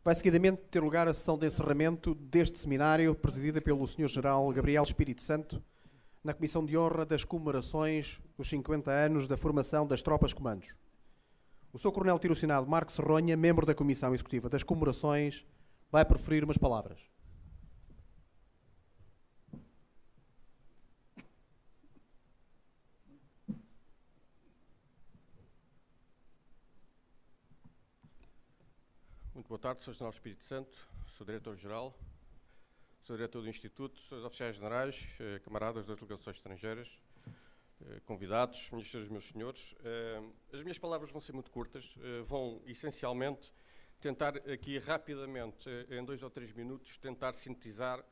Vai seguidamente ter lugar a sessão de encerramento deste seminário, presidida pelo Sr.General Gabriel Espírito Santo, na Comissão de Honra das comemorações dos 50 anos da formação das Tropas Comandos. O Sr. Coronel Tirocinado Marcos Serronha, membro da Comissão Executiva das Comemorações, vai proferir umas palavras. Muito boa tarde, Sr. General Espírito Santo, Sr. Diretor-Geral, Sr. Diretor do Instituto, Srs. Oficiais Generais, camaradas das delegações estrangeiras, convidados, ministros, meus senhores. As minhas palavras vão ser muito curtas, vão essencialmente tentar aqui rapidamente, em 2 ou 3 minutos, tentar sintetizar,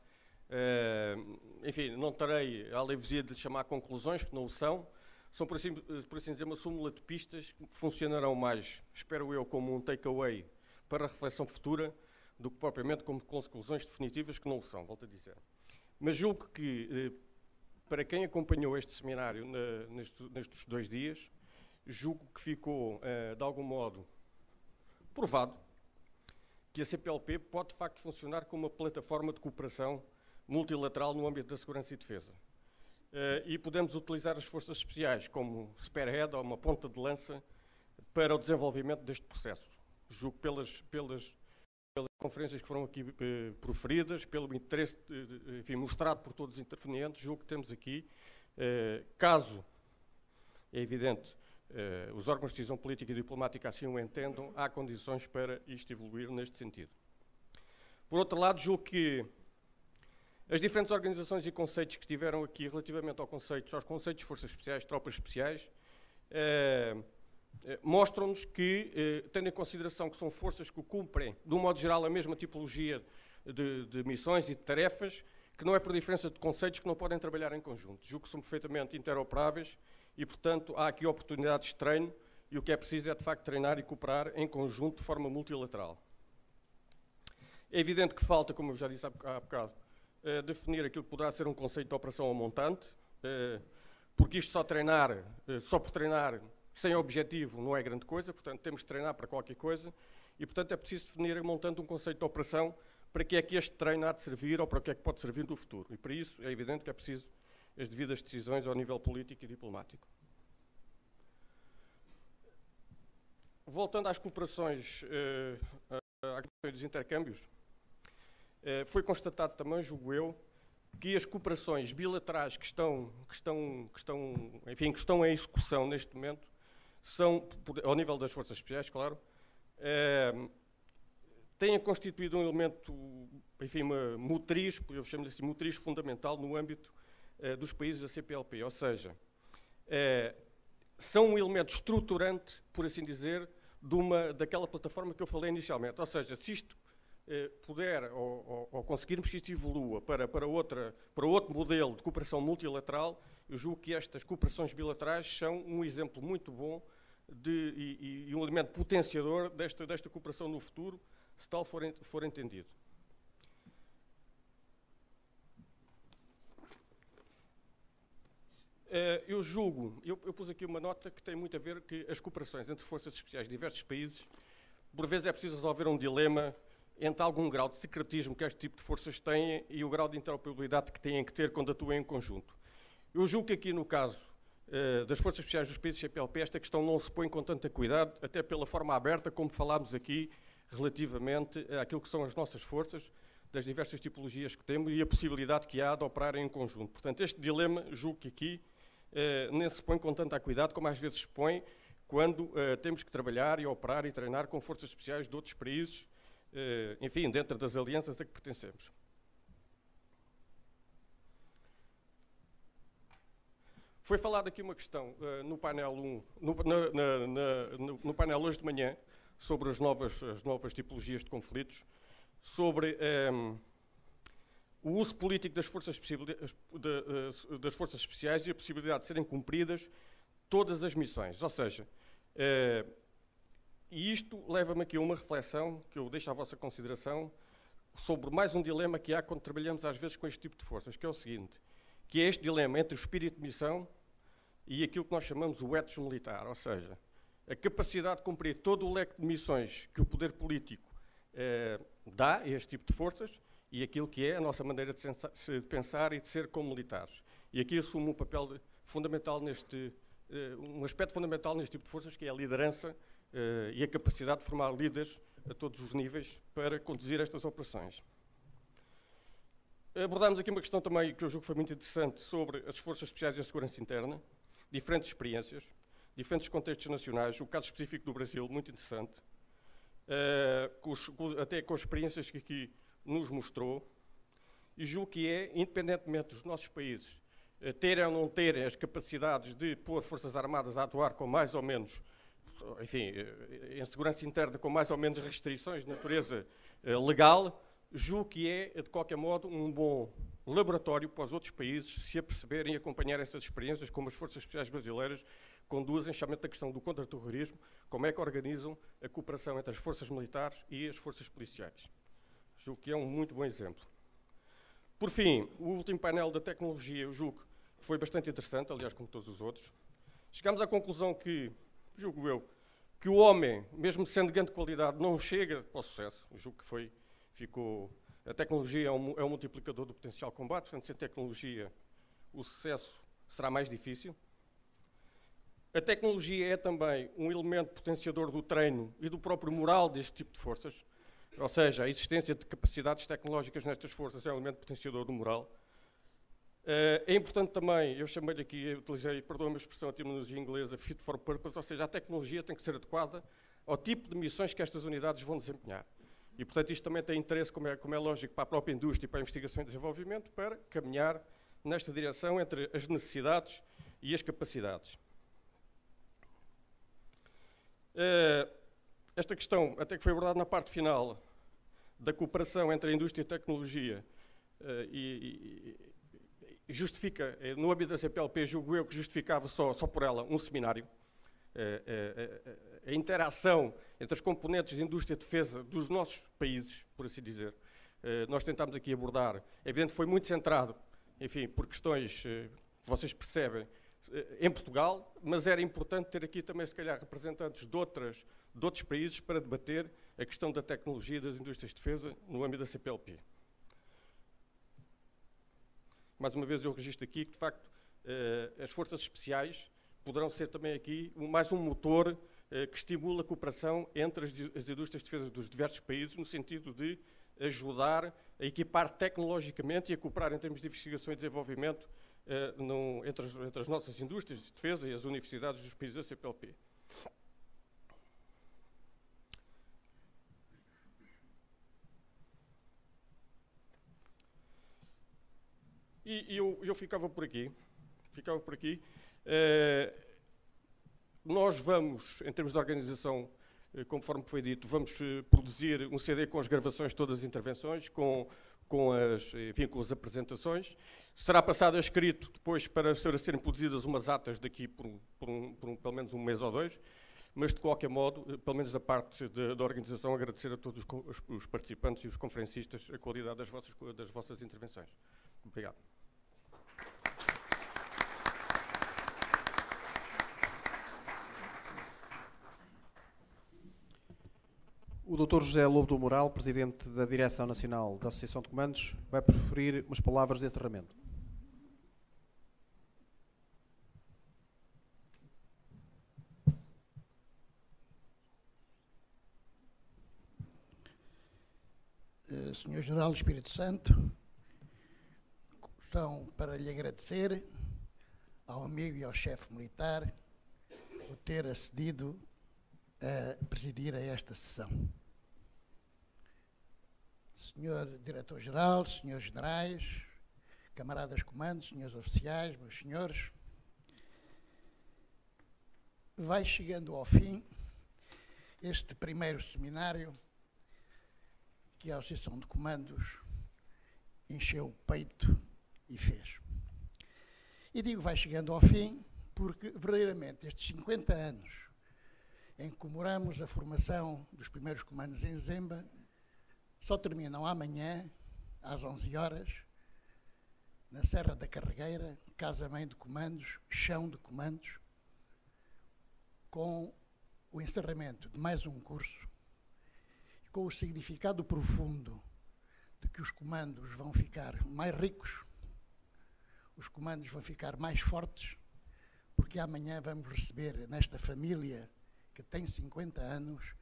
enfim, não terei a alevosia de lhe chamar conclusões, que não o são por assim dizer, uma súmula de pistas que funcionarão mais, espero eu, como um takeaway para a reflexão futura, do que propriamente como conclusões definitivas, que não o são, volto a dizer. Mas julgo que, para quem acompanhou este seminário nestes 2 dias, julgo que ficou, de algum modo, provado que a CPLP pode, de facto, funcionar como uma plataforma de cooperação multilateral no âmbito da segurança e defesa. E podemos utilizar as forças especiais como spearhead ou uma ponta de lança para o desenvolvimento deste processo. Julgo pelas conferências que foram aqui proferidas, pelo interesse enfim, mostrado por todos os intervenientes, julgo que temos aqui, caso, é evidente, os órgãos de decisão política e diplomática assim o entendam, há condições para isto evoluir neste sentido. Por outro lado, julgo que as diferentes organizações e conceitos que estiveram aqui relativamente aos conceitos de forças especiais, tropas especiais, mostram-nos que, tendo em consideração que são forças que cumprem, de um modo geral, a mesma tipologia de missões e de tarefas, que não é por diferença de conceitos que não podem trabalhar em conjunto. Julgo que são perfeitamente interoperáveis e, portanto, há aqui oportunidades de treino e o que é preciso é, de facto, treinar e cooperar em conjunto de forma multilateral. É evidente que falta, como eu já disse há bocado, definir aquilo que poderá ser um conceito de operação ao montante, porque isto só por treinar, sem objetivo, não é grande coisa, portanto, temos de treinar para qualquer coisa e, portanto, é preciso definir, montando um conceito de operação, para que é que este treino há de servir ou para que é que pode servir no futuro. E, para isso, é evidente que é preciso as devidas decisões ao nível político e diplomático. Voltando às cooperações, dos intercâmbios, foi constatado também, julgo eu, que as cooperações bilaterais que estão em execução neste momento, são, ao nível das forças especiais, claro, têm constituído um elemento, enfim, uma motriz, eu chamo-lhe assim, motriz fundamental no âmbito dos países da CPLP, ou seja, são um elemento estruturante, por assim dizer, daquela plataforma que eu falei inicialmente, ou seja, se isto puder, ou conseguirmos que isto evolua para outro modelo de cooperação multilateral, eu julgo que estas cooperações bilaterais são um exemplo muito bom e um elemento potenciador desta cooperação no futuro, se tal for entendido. Eu julgo, eu pus aqui uma nota que tem muito a ver que as cooperações entre forças especiais de diversos países, por vezes é preciso resolver um dilema entre algum grau de secretismo que este tipo de forças têm e o grau de interoperabilidade que têm que ter quando atuam em conjunto. Eu julgo que aqui, no caso das forças especiais dos países CPLP, esta questão não se põe com tanta cuidado, até pela forma aberta como falámos aqui relativamente àquilo que são as nossas forças, das diversas tipologias que temos e a possibilidade que há de operarem em conjunto. Portanto, este dilema, julgo que aqui nem se põe com tanta cuidado como às vezes se põe quando temos que trabalhar e operar e treinar com forças especiais de outros países, enfim, dentro das alianças a que pertencemos. Foi falado aqui uma questão no painel 1, no painel hoje de manhã, sobre as novas tipologias de conflitos, sobre o uso político das forças especiais e a possibilidade de serem cumpridas todas as missões. Ou seja, e isto leva-me aqui a uma reflexão que eu deixo à vossa consideração sobre mais um dilema que há quando trabalhamos às vezes com este tipo de forças, que é o seguinte, que é este dilema entre o espírito de missão e aquilo que nós chamamos o ethos militar, ou seja, a capacidade de cumprir todo o leque de missões que o poder político dá a este tipo de forças e aquilo que é a nossa maneira de pensar e de ser como militares. E aqui assume um papel fundamental um aspecto fundamental neste tipo de forças, que é a liderança e a capacidade de formar líderes a todos os níveis para conduzir estas operações. Abordámos aqui uma questão também que eu julgo que foi muito interessante sobre as forças especiais de segurança interna, diferentes experiências, diferentes contextos nacionais, o caso específico do Brasil, muito interessante, até com as experiências que aqui nos mostrou, e julgo que é, independentemente dos nossos países terem ou não terem as capacidades de pôr forças armadas a atuar com mais ou menos, enfim, em segurança interna com mais ou menos restrições de natureza legal, julgo que é, de qualquer modo, um bom laboratório para os outros países se aperceberem e acompanharem essas experiências, como as Forças Especiais Brasileiras conduzem, chamamente da questão do contra-terrorismo, como é que organizam a cooperação entre as forças militares e as forças policiais. Julgo que é um muito bom exemplo. Por fim, o último painel da tecnologia, eu julgo que foi bastante interessante, aliás, como todos os outros. Chegámos à conclusão que, julgo eu, que o homem, mesmo sendo de grande qualidade, não chega para o sucesso. Eu julgo que a tecnologia é um multiplicador do potencial combate, portanto, sem tecnologia o sucesso será mais difícil. A tecnologia é também um elemento potenciador do treino e do próprio moral deste tipo de forças, ou seja, a existência de capacidades tecnológicas nestas forças é um elemento potenciador do moral. É importante também, eu chamei-lhe aqui, eu utilizei, perdoa-me a expressão, a terminologia inglesa, fit for purpose, ou seja, a tecnologia tem que ser adequada ao tipo de missões que estas unidades vão desempenhar. E, portanto, isto também tem interesse, como é lógico, para a própria indústria e para a investigação e desenvolvimento, para caminhar nesta direção entre as necessidades e as capacidades. Esta questão, até que foi abordada na parte final, da cooperação entre a indústria e a tecnologia, justifica, no âmbito da CPLP, julgo eu que justificava só por ela um seminário. A interação entre as componentes de indústria e defesa dos nossos países, por assim dizer. Nós tentámos aqui abordar, é evidente que foi muito centrado, enfim, por questões que vocês percebem, em Portugal, mas era importante ter aqui também, se calhar, representantes de outros países para debater a questão da tecnologia e das indústrias de defesa no âmbito da CPLP. Mais uma vez eu registro aqui que, de facto, as forças especiais poderão ser também aqui mais um motor que estimula a cooperação entre as indústrias de defesa dos diversos países, no sentido de ajudar a equipar tecnologicamente e a cooperar em termos de investigação e desenvolvimento entre as nossas indústrias de defesa e as universidades dos países da CPLP. E eu ficava por aqui. Nós vamos, em termos de organização, conforme foi dito, vamos produzir um CD com as gravações de todas as intervenções, com as apresentações. Será passado a escrito depois para serem produzidas umas atas daqui por pelo menos um mês ou dois, mas de qualquer modo, pelo menos da parte da organização, agradecer a todos os participantes e os conferencistas a qualidade das vossas intervenções. Obrigado. O Dr. José Lobo do Moral, Presidente da Direção Nacional da Associação de Comandos, vai proferir umas palavras de encerramento. Senhor General do Espírito Santo, são para lhe agradecer ao amigo e ao chefe militar por ter acedido a presidir a esta sessão. Senhor Diretor-Geral, senhores generais, camaradas comandos, senhores oficiais, meus senhores, vai chegando ao fim este primeiro seminário que a Associação de Comandos encheu o peito e fez. E digo vai chegando ao fim porque, verdadeiramente, estes 50 anos em que comemoramos a formação dos primeiros comandos em Zemba só terminam amanhã, às 11 horas, na Serra da Carregueira, Casa-Mãe de Comandos, Chão de Comandos, com o encerramento de mais um curso, com o significado profundo de que os comandos vão ficar mais ricos, os comandos vão ficar mais fortes, porque amanhã vamos receber nesta família que tem 50 anos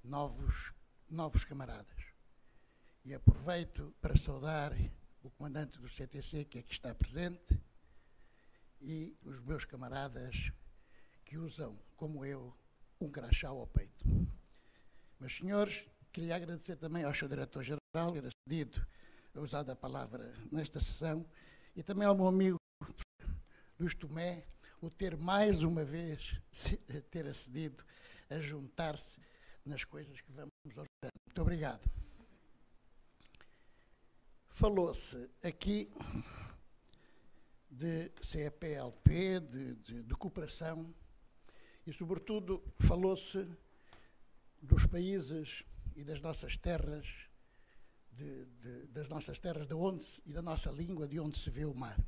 novos camaradas. E aproveito para saudar o comandante do CTC, que aqui está presente, e os meus camaradas que usam, como eu, um crachá ao peito. Meus senhores, queria agradecer também ao seu diretor-geral ter acedido a usar a palavra nesta sessão, e também ao meu amigo Luís Tomé, o ter mais uma vez ter acedido a juntar-se nas coisas que vamos organizar. Muito obrigado. Falou-se aqui de CEPLP, de cooperação, e sobretudo falou-se dos países e das nossas terras, das nossas terras de onde, e da nossa língua, de onde se vê o mar.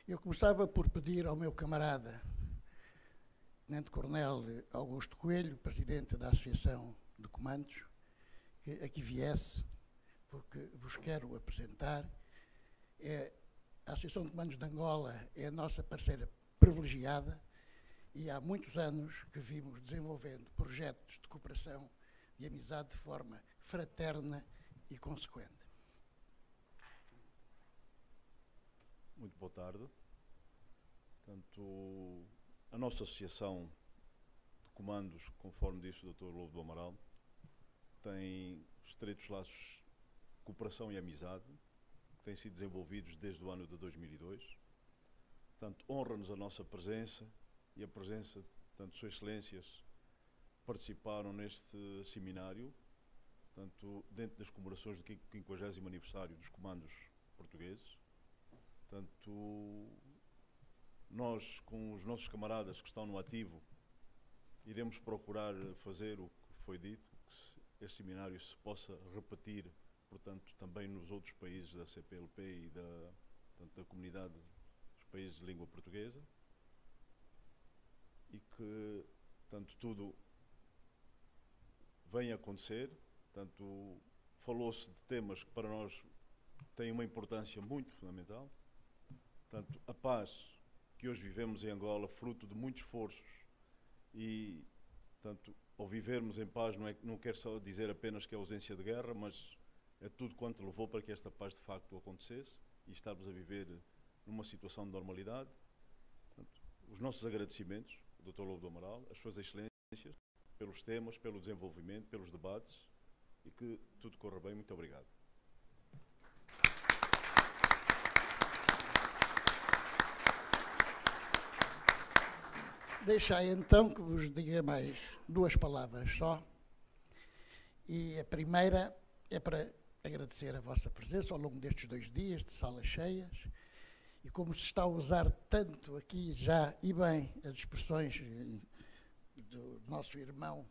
Eu começava por pedir ao meu camarada, Tenente-Coronel Augusto Coelho, presidente da Associação de Comandos, que aqui viesse, porque vos quero apresentar. A Associação de Comandos de Angola é a nossa parceira privilegiada e há muitos anos que vimos desenvolvendo projetos de cooperação e amizade de forma fraterna e consequente. Muito boa tarde. Portanto, a nossa associação de comandos, conforme disse o Dr. Lobo do Amaral, tem estreitos laços de cooperação e amizade, que têm sido desenvolvidos desde o ano de 2002. Portanto, honra-nos a nossa presença e a presença, portanto, Suas Excelências participaram neste seminário, portanto, dentro das comemorações do 50º aniversário dos comandos portugueses. Portanto, nós, com os nossos camaradas que estão no ativo, iremos procurar fazer o que foi dito, que este seminário se possa repetir, portanto, também nos outros países da CPLP e da comunidade dos países de língua portuguesa, e que, portanto, tudo venha a acontecer. Portanto, falou-se de temas que para nós têm uma importância muito fundamental. Portanto, a paz que hoje vivemos em Angola, fruto de muitos esforços, e, portanto, ao vivermos em paz, não quer só dizer apenas que é ausência de guerra, mas é tudo quanto levou para que esta paz de facto acontecesse e estarmos a viver numa situação de normalidade. Portanto, os nossos agradecimentos, ao Dr. Lobo do Amaral, às Suas Excelências, pelos temas, pelo desenvolvimento, pelos debates, e que tudo corra bem. Muito obrigado. Deixai então que vos diga mais duas palavras só. E a primeira é para agradecer a vossa presença ao longo destes 2 dias de salas cheias. E como se está a usar tanto aqui já, e bem, as expressões do nosso irmão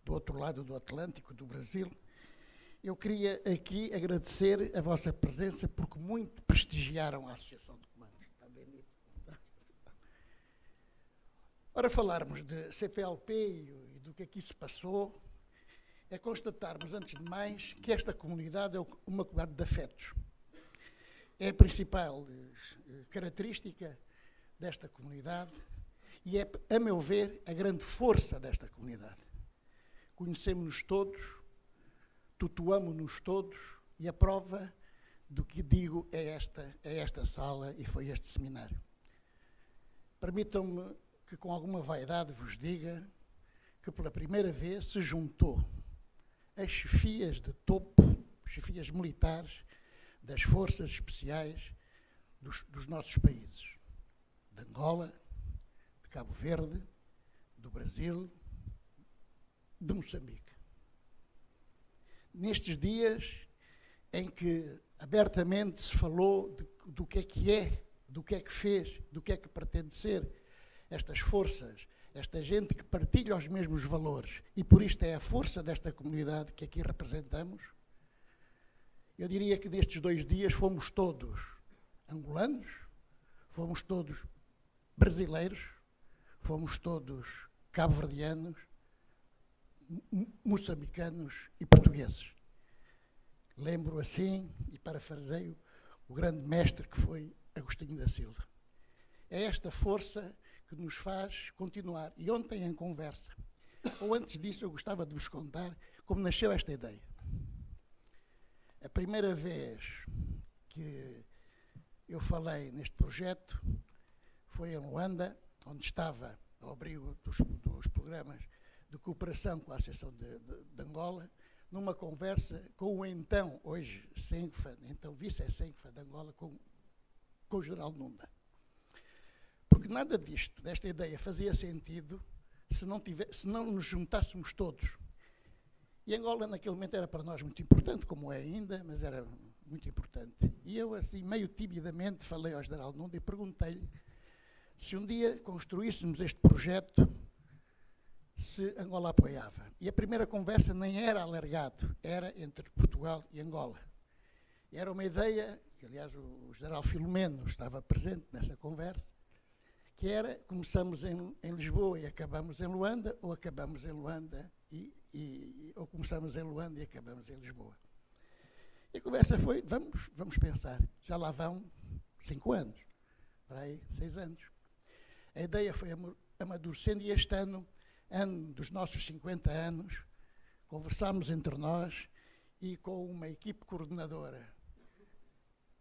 do outro lado do Atlântico, do Brasil, eu queria aqui agradecer a vossa presença, porque muito prestigiaram a Associação de Comandos. Está bem dito? Ora, falarmos de CPLP e do que aqui se passou, é constatarmos, antes de mais, que esta comunidade é uma comunidade de afetos. É a principal característica desta comunidade e é, a meu ver, a grande força desta comunidade. Conhecemos-nos todos, tutuamo-nos todos, e a prova do que digo é esta sala e foi este seminário. Permitam-me que com alguma vaidade vos diga que pela primeira vez se juntou as chefias de topo, chefias militares das forças especiais dos nossos países, de Angola, de Cabo Verde, do Brasil, de Moçambique. Nestes dias em que abertamente se falou do que é, do que fez, do que é que pretende ser estas forças, esta gente que partilha os mesmos valores, e por isto é a força desta comunidade que aqui representamos, eu diria que nestes 2 dias fomos todos angolanos, fomos todos brasileiros, fomos todos cabo-verdianos, moçambicanos e portugueses. Lembro assim, e parafraseio, o grande mestre que foi Agostinho da Silva. É esta força que nos faz continuar. E ontem em conversa, ou antes disso, eu gostava de vos contar como nasceu esta ideia. A primeira vez que eu falei neste projeto foi em Luanda, onde estava ao abrigo dos programas de cooperação com a Associação de Angola, numa conversa com o então, hoje, Senfa, então vice-Senfa de Angola, com o general Nunda. Porque nada disto, desta ideia, fazia sentido se não nos juntássemos todos. E Angola, naquele momento, era para nós muito importante, como é ainda, mas era muito importante. E eu, assim, meio timidamente, falei ao general Nunda e perguntei-lhe se um dia construíssemos este projeto, se Angola apoiava. E a primeira conversa nem era alargado, era entre Portugal e Angola. Era uma ideia, que aliás o general Filomeno estava presente nessa conversa, que era, começamos em Lisboa e acabamos em Luanda, ou acabamos em Luanda ou começamos em Luanda e acabamos em Lisboa. E a conversa foi, vamos pensar, já lá vão 5 anos, para aí 6 anos. A ideia foi amadurecendo e este ano dos nossos 50 anos, conversámos entre nós e com uma equipe coordenadora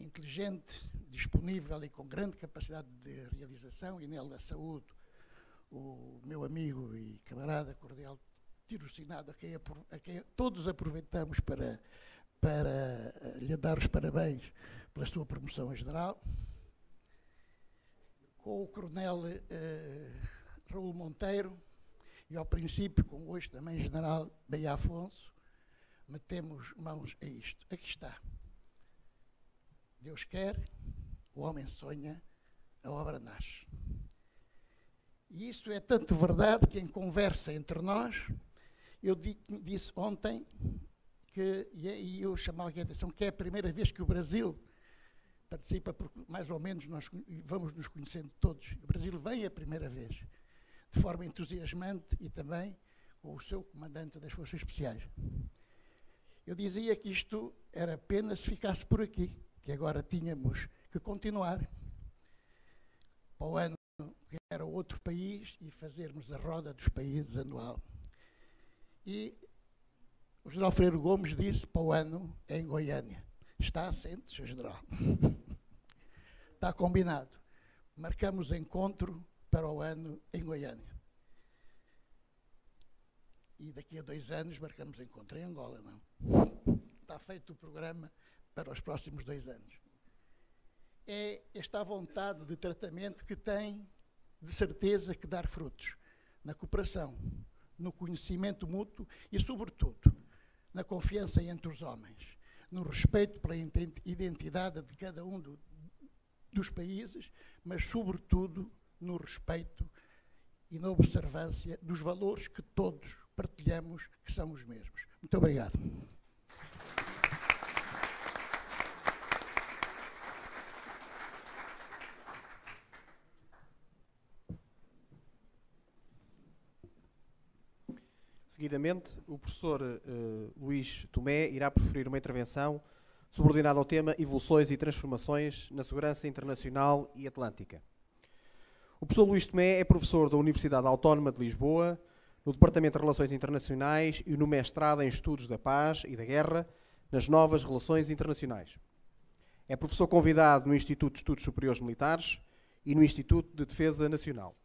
inteligente, disponível e com grande capacidade de realização, e nela saúde o meu amigo e camarada cordial Tirocinado, a quem todos aproveitamos para lhe dar os parabéns pela sua promoção a general, com o coronel Raul Monteiro, e ao princípio, com hoje também general Beia Afonso, metemos mãos a isto. Aqui está. Deus quer, o homem sonha, a obra nasce. E isso é tanto verdade que em conversa entre nós, eu disse ontem, e eu chamava aqui a atenção, que é a primeira vez que o Brasil participa, porque mais ou menos nós vamos nos conhecendo todos. O Brasil vem a primeira vez, de forma entusiasmante e também com o seu comandante das Forças Especiais. Eu dizia que isto era pena se ficasse por aqui, que agora tínhamos que continuar para o ano que era outro país e fazermos a roda dos países anual. E o general Freire Gomes disse para o ano em Goiânia. Está assente, Sr. General. Está combinado. Marcamos encontro para o ano em Goiânia. E daqui a 2 anos marcamos encontro em Angola, não? Está feito o programa para os próximos 2 anos. É esta vontade de tratamento que tem, de certeza, que dar frutos na cooperação, no conhecimento mútuo e, sobretudo, na confiança entre os homens, no respeito pela identidade de cada um dos países, mas, sobretudo, no respeito e na observância dos valores que todos partilhamos, que são os mesmos. Muito obrigado. Seguidamente, o professor Luís Tomé irá proferir uma intervenção subordinada ao tema Evoluções e Transformações na Segurança Internacional e Atlântica. O professor Luís Tomé é professor da Universidade Autónoma de Lisboa, no Departamento de Relações Internacionais e no mestrado em Estudos da Paz e da Guerra nas Novas Relações Internacionais. É professor convidado no Instituto de Estudos Superiores Militares e no Instituto de Defesa Nacional.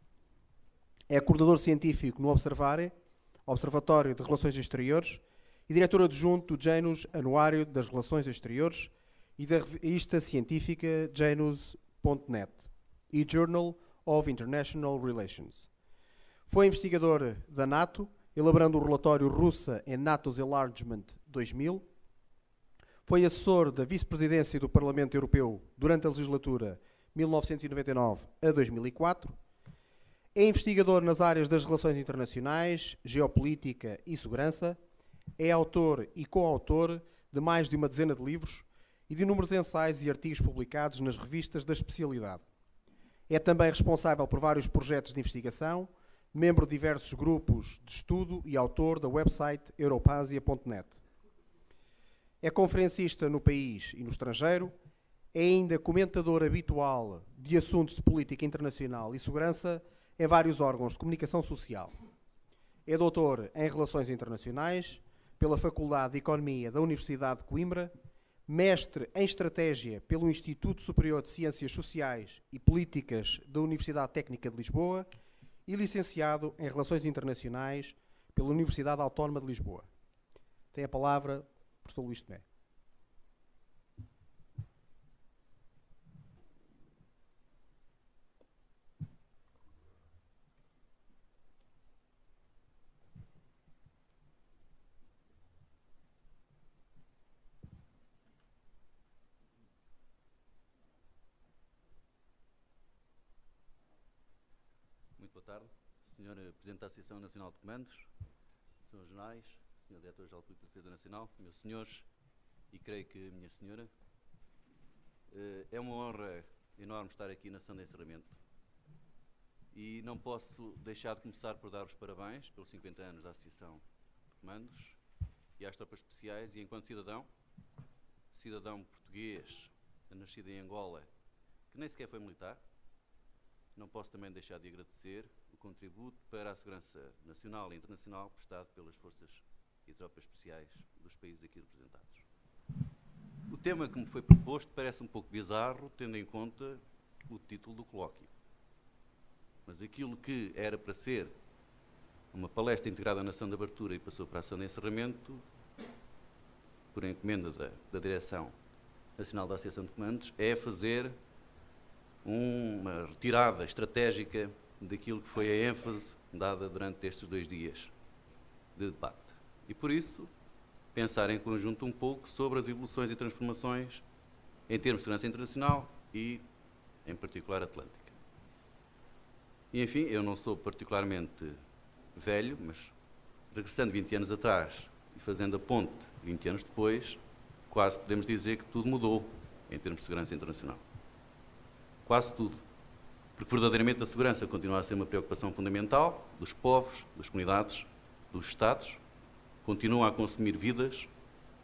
É coordenador científico no Observatório de Relações Exteriores e diretor adjunto do Janus Anuário das Relações Exteriores e da revista científica Janus.net e Journal of International Relations. Foi investigador da NATO, elaborando o relatório Rússia and NATO's Enlargement 2000. Foi assessor da vice-presidência do Parlamento Europeu durante a legislatura 1999 a 2004. É investigador nas áreas das relações internacionais, geopolítica e segurança. É autor e coautor de mais de uma dezena de livros e de inúmeros ensaios e artigos publicados nas revistas da especialidade. É também responsável por vários projetos de investigação membro de diversos grupos de estudo e autor da website europasia.net. É conferencista no país e no estrangeiro, é ainda comentador habitual de assuntos de política internacional e segurança em vários órgãos de comunicação social. É doutor em Relações Internacionais pela Faculdade de Economia da Universidade de Coimbra, mestre em Estratégia pelo Instituto Superior de Ciências Sociais e Políticas da Universidade Técnica de Lisboa e licenciado em Relações Internacionais pela Universidade Autónoma de Lisboa. Tem a palavra o professor Luís Tomé. Muito boa tarde, Sr. Presidente da Associação Nacional de Comandos, Srs. Generais, Sr. Diretor-Geral de Política de Defesa Nacional, meus senhores e creio que minha senhora, é uma honra enorme estar aqui na sessão de encerramento e não posso deixar de começar por dar os parabéns pelos 50 anos da Associação de Comandos e às tropas especiais e enquanto cidadão português, nascido em Angola, que nem sequer foi militar, não posso também deixar de agradecer o contributo para a segurança nacional e internacional prestado pelas forças e tropas especiais dos países aqui representados. O tema que me foi proposto parece um pouco bizarro, tendo em conta o título do colóquio. Mas aquilo que era para ser uma palestra integrada na sessão de abertura e passou para a sessão de encerramento, por encomenda da Direção Nacional da Associação de Comandos, é fazer uma retirada estratégica daquilo que foi a ênfase dada durante estes 2 dias de debate. E por isso, pensar em conjunto um pouco sobre as evoluções e transformações em termos de segurança internacional e, em particular, atlântica. E, enfim, eu não sou particularmente velho, mas regressando 20 anos atrás e fazendo a ponte 20 anos depois, quase podemos dizer que tudo mudou em termos de segurança internacional. Quase tudo. Porque verdadeiramente a segurança continua a ser uma preocupação fundamental dos povos, das comunidades, dos Estados, continua a consumir vidas,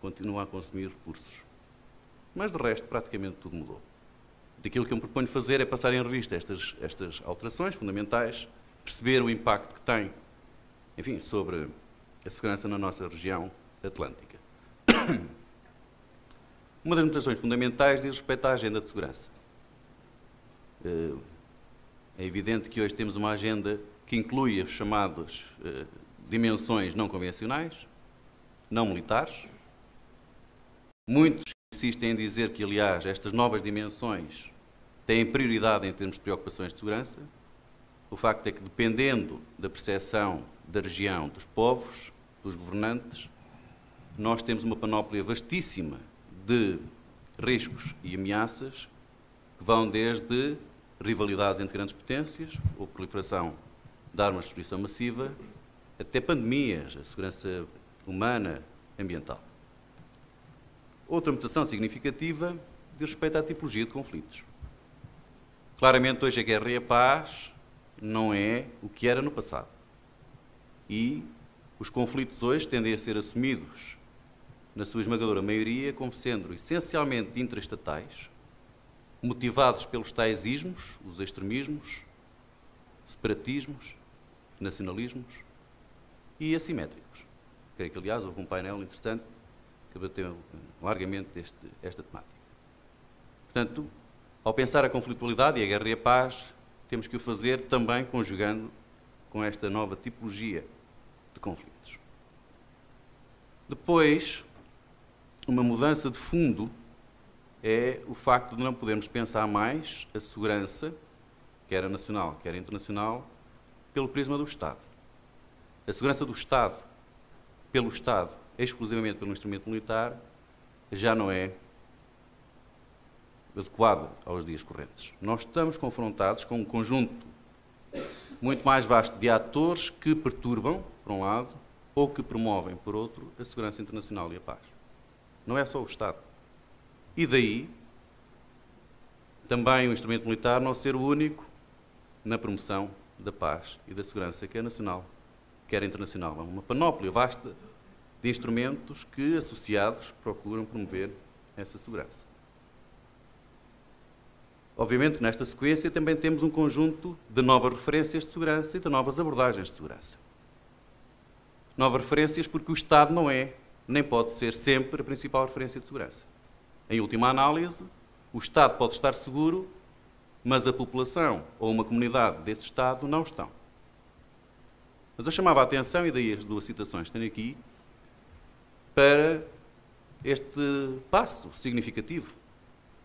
continua a consumir recursos. Mas de resto, praticamente tudo mudou. Daquilo que eu me proponho fazer é passar em revista estas alterações fundamentais, perceber o impacto que tem, enfim, sobre a segurança na nossa região atlântica. Uma das mutações fundamentais diz respeito à agenda de segurança. É evidente que hoje temos uma agenda que inclui as chamadas dimensões não convencionais, não militares. Muitos insistem em dizer que, aliás, estas novas dimensões têm prioridade em termos de preocupações de segurança. O facto é que, dependendo da percepção da região, dos povos, dos governantes, nós temos uma panóplia vastíssima de riscos e ameaças que vão desde rivalidades entre grandes potências, ou proliferação de armas de destruição massiva, até pandemias, a segurança humana, ambiental. Outra mutação significativa diz respeito à tipologia de conflitos. Claramente, hoje a guerra e a paz não é o que era no passado. E os conflitos hoje tendem a ser assumidos, na sua esmagadora maioria, como sendo essencialmente intraestatais, motivados pelos tais ismos, os extremismos, separatismos, nacionalismos e assimétricos. Creio que, aliás, houve um painel interessante que debateu largamente esta temática. Portanto, ao pensar a conflitualidade e a guerra e a paz, temos que o fazer também conjugando com esta nova tipologia de conflitos. Depois, uma mudança de fundo é o facto de não podermos pensar mais a segurança, quer nacional, quer internacional, pelo prisma do Estado. A segurança do Estado, pelo Estado, exclusivamente pelo instrumento militar, já não é adequada aos dias correntes. Nós estamos confrontados com um conjunto muito mais vasto de atores que perturbam, por um lado, ou que promovem, por outro, a segurança internacional e a paz. Não é só o Estado. E daí, também o instrumento militar não ser o único na promoção da paz e da segurança, quer nacional, quer internacional. Uma panóplia vasta de instrumentos que, associados, procuram promover essa segurança. Obviamente que nesta sequência também temos um conjunto de novas referências de segurança e de novas abordagens de segurança. Novas referências porque o Estado não é, nem pode ser sempre a principal referência de segurança. Em última análise, o Estado pode estar seguro, mas a população ou uma comunidade desse Estado não estão. Mas eu chamava a atenção, e daí as duas citações que tenho aqui, para este passo significativo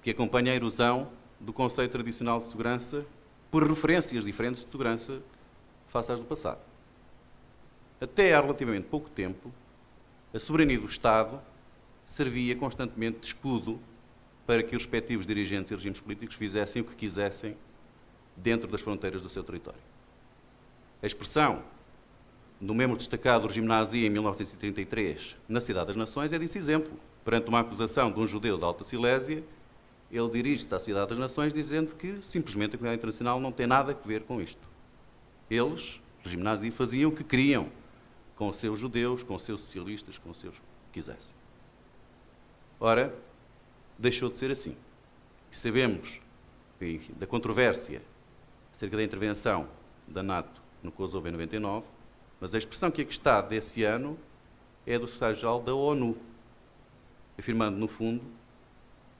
que acompanha a erosão do conceito tradicional de segurança por referências diferentes de segurança face às do passado. Até há relativamente pouco tempo, a soberania do Estado servia constantemente de escudo para que os respectivos dirigentes e regimes políticos fizessem o que quisessem dentro das fronteiras do seu território. A expressão do membro destacado do regime nazi em 1933 na Cidade das Nações é desse exemplo. Perante uma acusação de um judeu da Alta Silésia, ele dirige-se à Cidade das Nações dizendo que simplesmente a comunidade internacional não tem nada a ver com isto. Eles, o regime nazi, faziam o que queriam com os seus judeus, com os seus socialistas, com os seus que quisessem. Ora, deixou de ser assim. E sabemos da controvérsia acerca da intervenção da NATO no Kosovo em 99, mas a expressão que aqui está desse ano é do secretário-geral da ONU, afirmando, no fundo,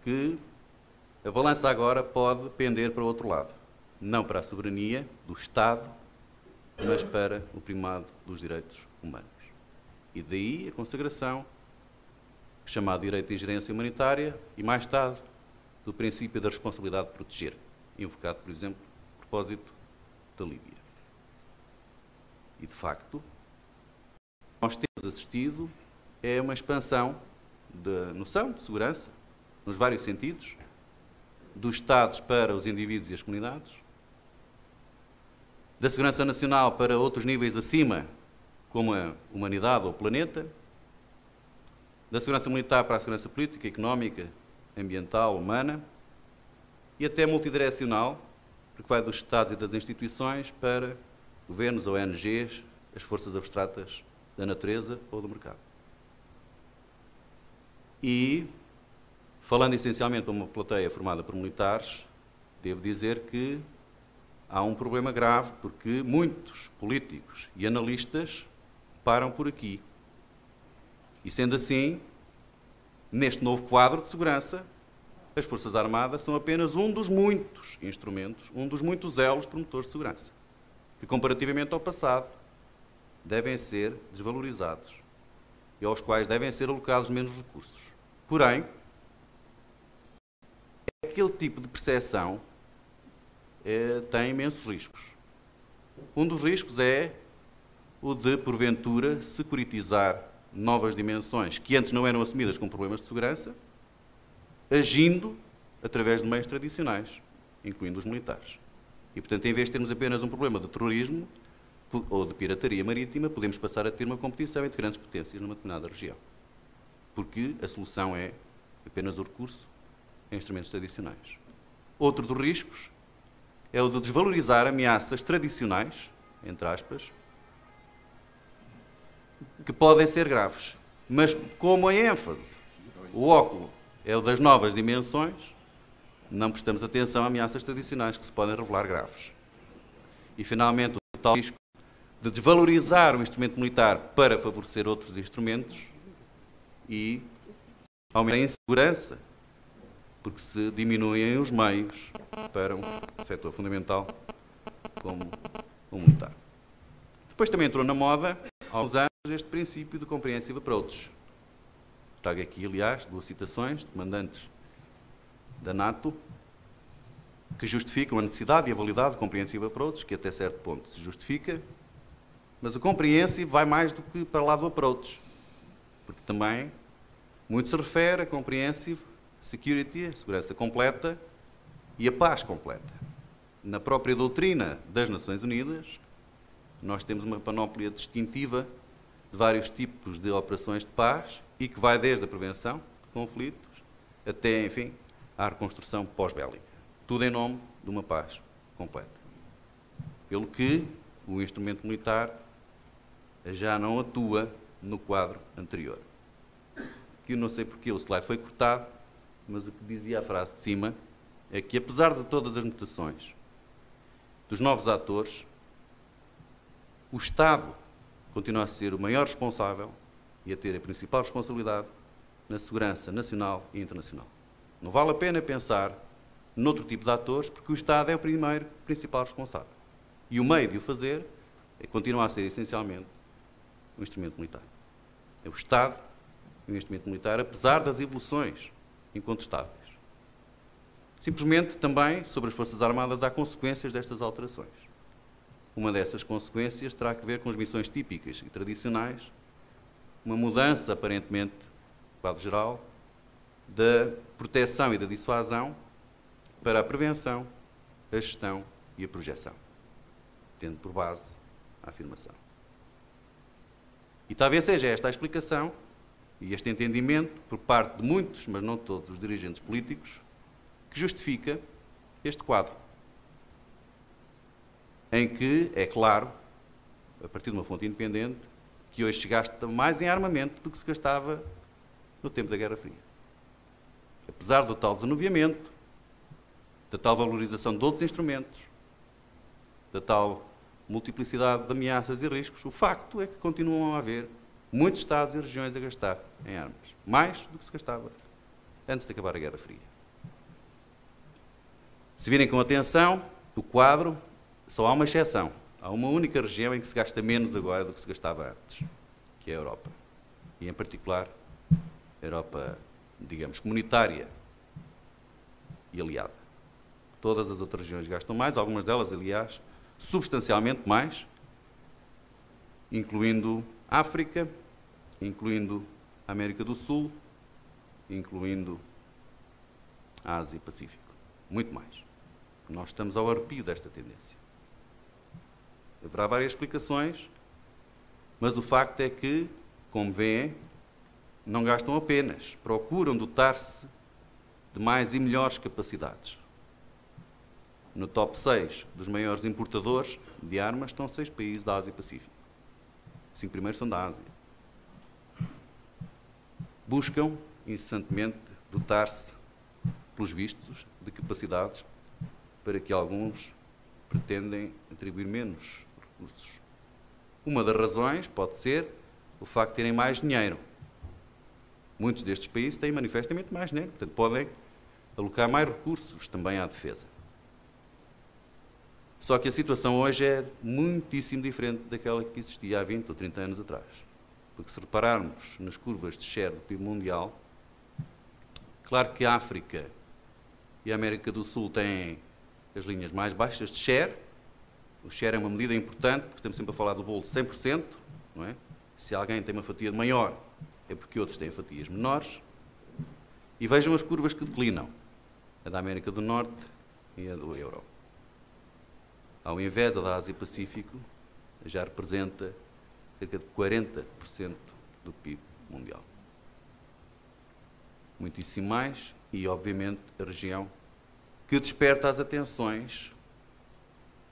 que a balança agora pode pender para o outro lado, não para a soberania do Estado, mas para o primado dos direitos humanos. E daí a consagração, chamado direito de ingerência humanitária, e mais tarde, do princípio da responsabilidade de proteger, invocado, por exemplo, a propósito da Líbia. E, de facto, nós temos assistido a uma expansão da noção de segurança, nos vários sentidos, dos Estados para os indivíduos e as comunidades, da segurança nacional para outros níveis acima, como a humanidade ou o planeta, da segurança militar para a segurança política, económica, ambiental, humana, e até multidirecional, porque vai dos Estados e das instituições para governos, ONGs, as forças abstratas da natureza ou do mercado. E, falando essencialmente para uma plateia formada por militares, devo dizer que há um problema grave, porque muitos políticos e analistas param por aqui. E sendo assim, neste novo quadro de segurança, as Forças Armadas são apenas um dos muitos instrumentos, um dos muitos elos promotores de segurança, que comparativamente ao passado devem ser desvalorizados e aos quais devem ser alocados menos recursos. Porém, aquele tipo de percepção tem imensos riscos. Um dos riscos é o de, porventura, securitizar novas dimensões que antes não eram assumidas como problemas de segurança, agindo através de meios tradicionais, incluindo os militares. E, portanto, em vez de termos apenas um problema de terrorismo ou de pirataria marítima, podemos passar a ter uma competição entre grandes potências numa determinada região. Porque a solução é apenas o recurso a instrumentos tradicionais. Outro dos riscos é o de desvalorizar ameaças tradicionais, entre aspas, que podem ser graves. Mas como a ênfase, o óculo, é o das novas dimensões, não prestamos atenção a ameaças tradicionais que se podem revelar graves. E, finalmente, o tal risco de desvalorizar o instrumento militar para favorecer outros instrumentos e aumentar a insegurança, porque se diminuem os meios para um setor fundamental como o militar. Depois também entrou na moda, há uns anos, este princípio de comprehensive approach. Trago aqui, aliás, duas citações de comandantes da NATO que justificam a necessidade e a validade de comprehensive approach, que até certo ponto se justifica, mas o comprehensive vai mais do que para lá do approach, porque também muito se refere a comprehensive security, a segurança completa e a paz completa. Na própria doutrina das Nações Unidas, nós temos uma panóplia distintiva de vários tipos de operações de paz e que vai desde a prevenção de conflitos até, enfim, à reconstrução pós-bélica. Tudo em nome de uma paz completa. pelo que o instrumento militar já não atua no quadro anterior. Eu não sei porque o slide foi cortado, mas o que dizia a frase de cima é que, apesar de todas as mutações dos novos atores, o Estado continua a ser o maior responsável e a ter a principal responsabilidade na segurança nacional e internacional. Não vale a pena pensar noutro tipo de atores, porque o Estado é o primeiro principal responsável. E o meio de o fazer continua a ser, essencialmente, o instrumento militar. É o Estado e o instrumento militar, apesar das evoluções incontestáveis. Simplesmente, também, sobre as Forças Armadas, há consequências destas alterações. Uma dessas consequências terá a ver com as missões típicas e tradicionais, uma mudança, aparentemente, no quadro geral, da proteção e da dissuasão para a prevenção, a gestão e a projeção, tendo por base a afirmação. E talvez seja esta a explicação e este entendimento, por parte de muitos, mas não todos, os dirigentes políticos, que justifica este quadro, em que, é claro, a partir de uma fonte independente, que hoje se gasta mais em armamento do que se gastava no tempo da Guerra Fria. Apesar do tal desanuviamento, da tal valorização de outros instrumentos, da tal multiplicidade de ameaças e riscos, o facto é que continuam a haver muitos Estados e regiões a gastar em armas, mais do que se gastava antes de acabar a Guerra Fria. Se virem com atenção, o quadro, só há uma exceção. Há uma única região em que se gasta menos agora do que se gastava antes, que é a Europa. E, em particular, a Europa, digamos, comunitária e aliada. Todas as outras regiões gastam mais, algumas delas, aliás, substancialmente mais, incluindo a África, incluindo a América do Sul, incluindo a Ásia e Pacífico. Muito mais. Nós estamos ao arrepio desta tendência. Haverá várias explicações, mas o facto é que, como veem, não gastam apenas, procuram dotar-se de mais e melhores capacidades. No top 6 dos maiores importadores de armas estão 6 países da Ásia e Pacífico. Os 5 primeiros são da Ásia. Buscam, incessantemente, dotar-se, pelos vistos, de capacidades para que alguns pretendem atribuir menos recursos. Uma das razões pode ser o facto de terem mais dinheiro. Muitos destes países têm manifestamente mais dinheiro, portanto podem alocar mais recursos também à defesa. Só que a situação hoje é muitíssimo diferente daquela que existia há 20 ou 30 anos atrás. Porque se repararmos nas curvas de share do PIB mundial, claro que a África e a América do Sul têm as linhas mais baixas de share. O share é uma medida importante, porque estamos sempre a falar do bolo de 100%, não é? Se alguém tem uma fatia maior, é porque outros têm fatias menores. E vejam as curvas que declinam, a da América do Norte e a do euro. Ao invés da Ásia Pacífico, já representa cerca de 40% do PIB mundial. Muitíssimo mais, e obviamente a região que desperta as atenções,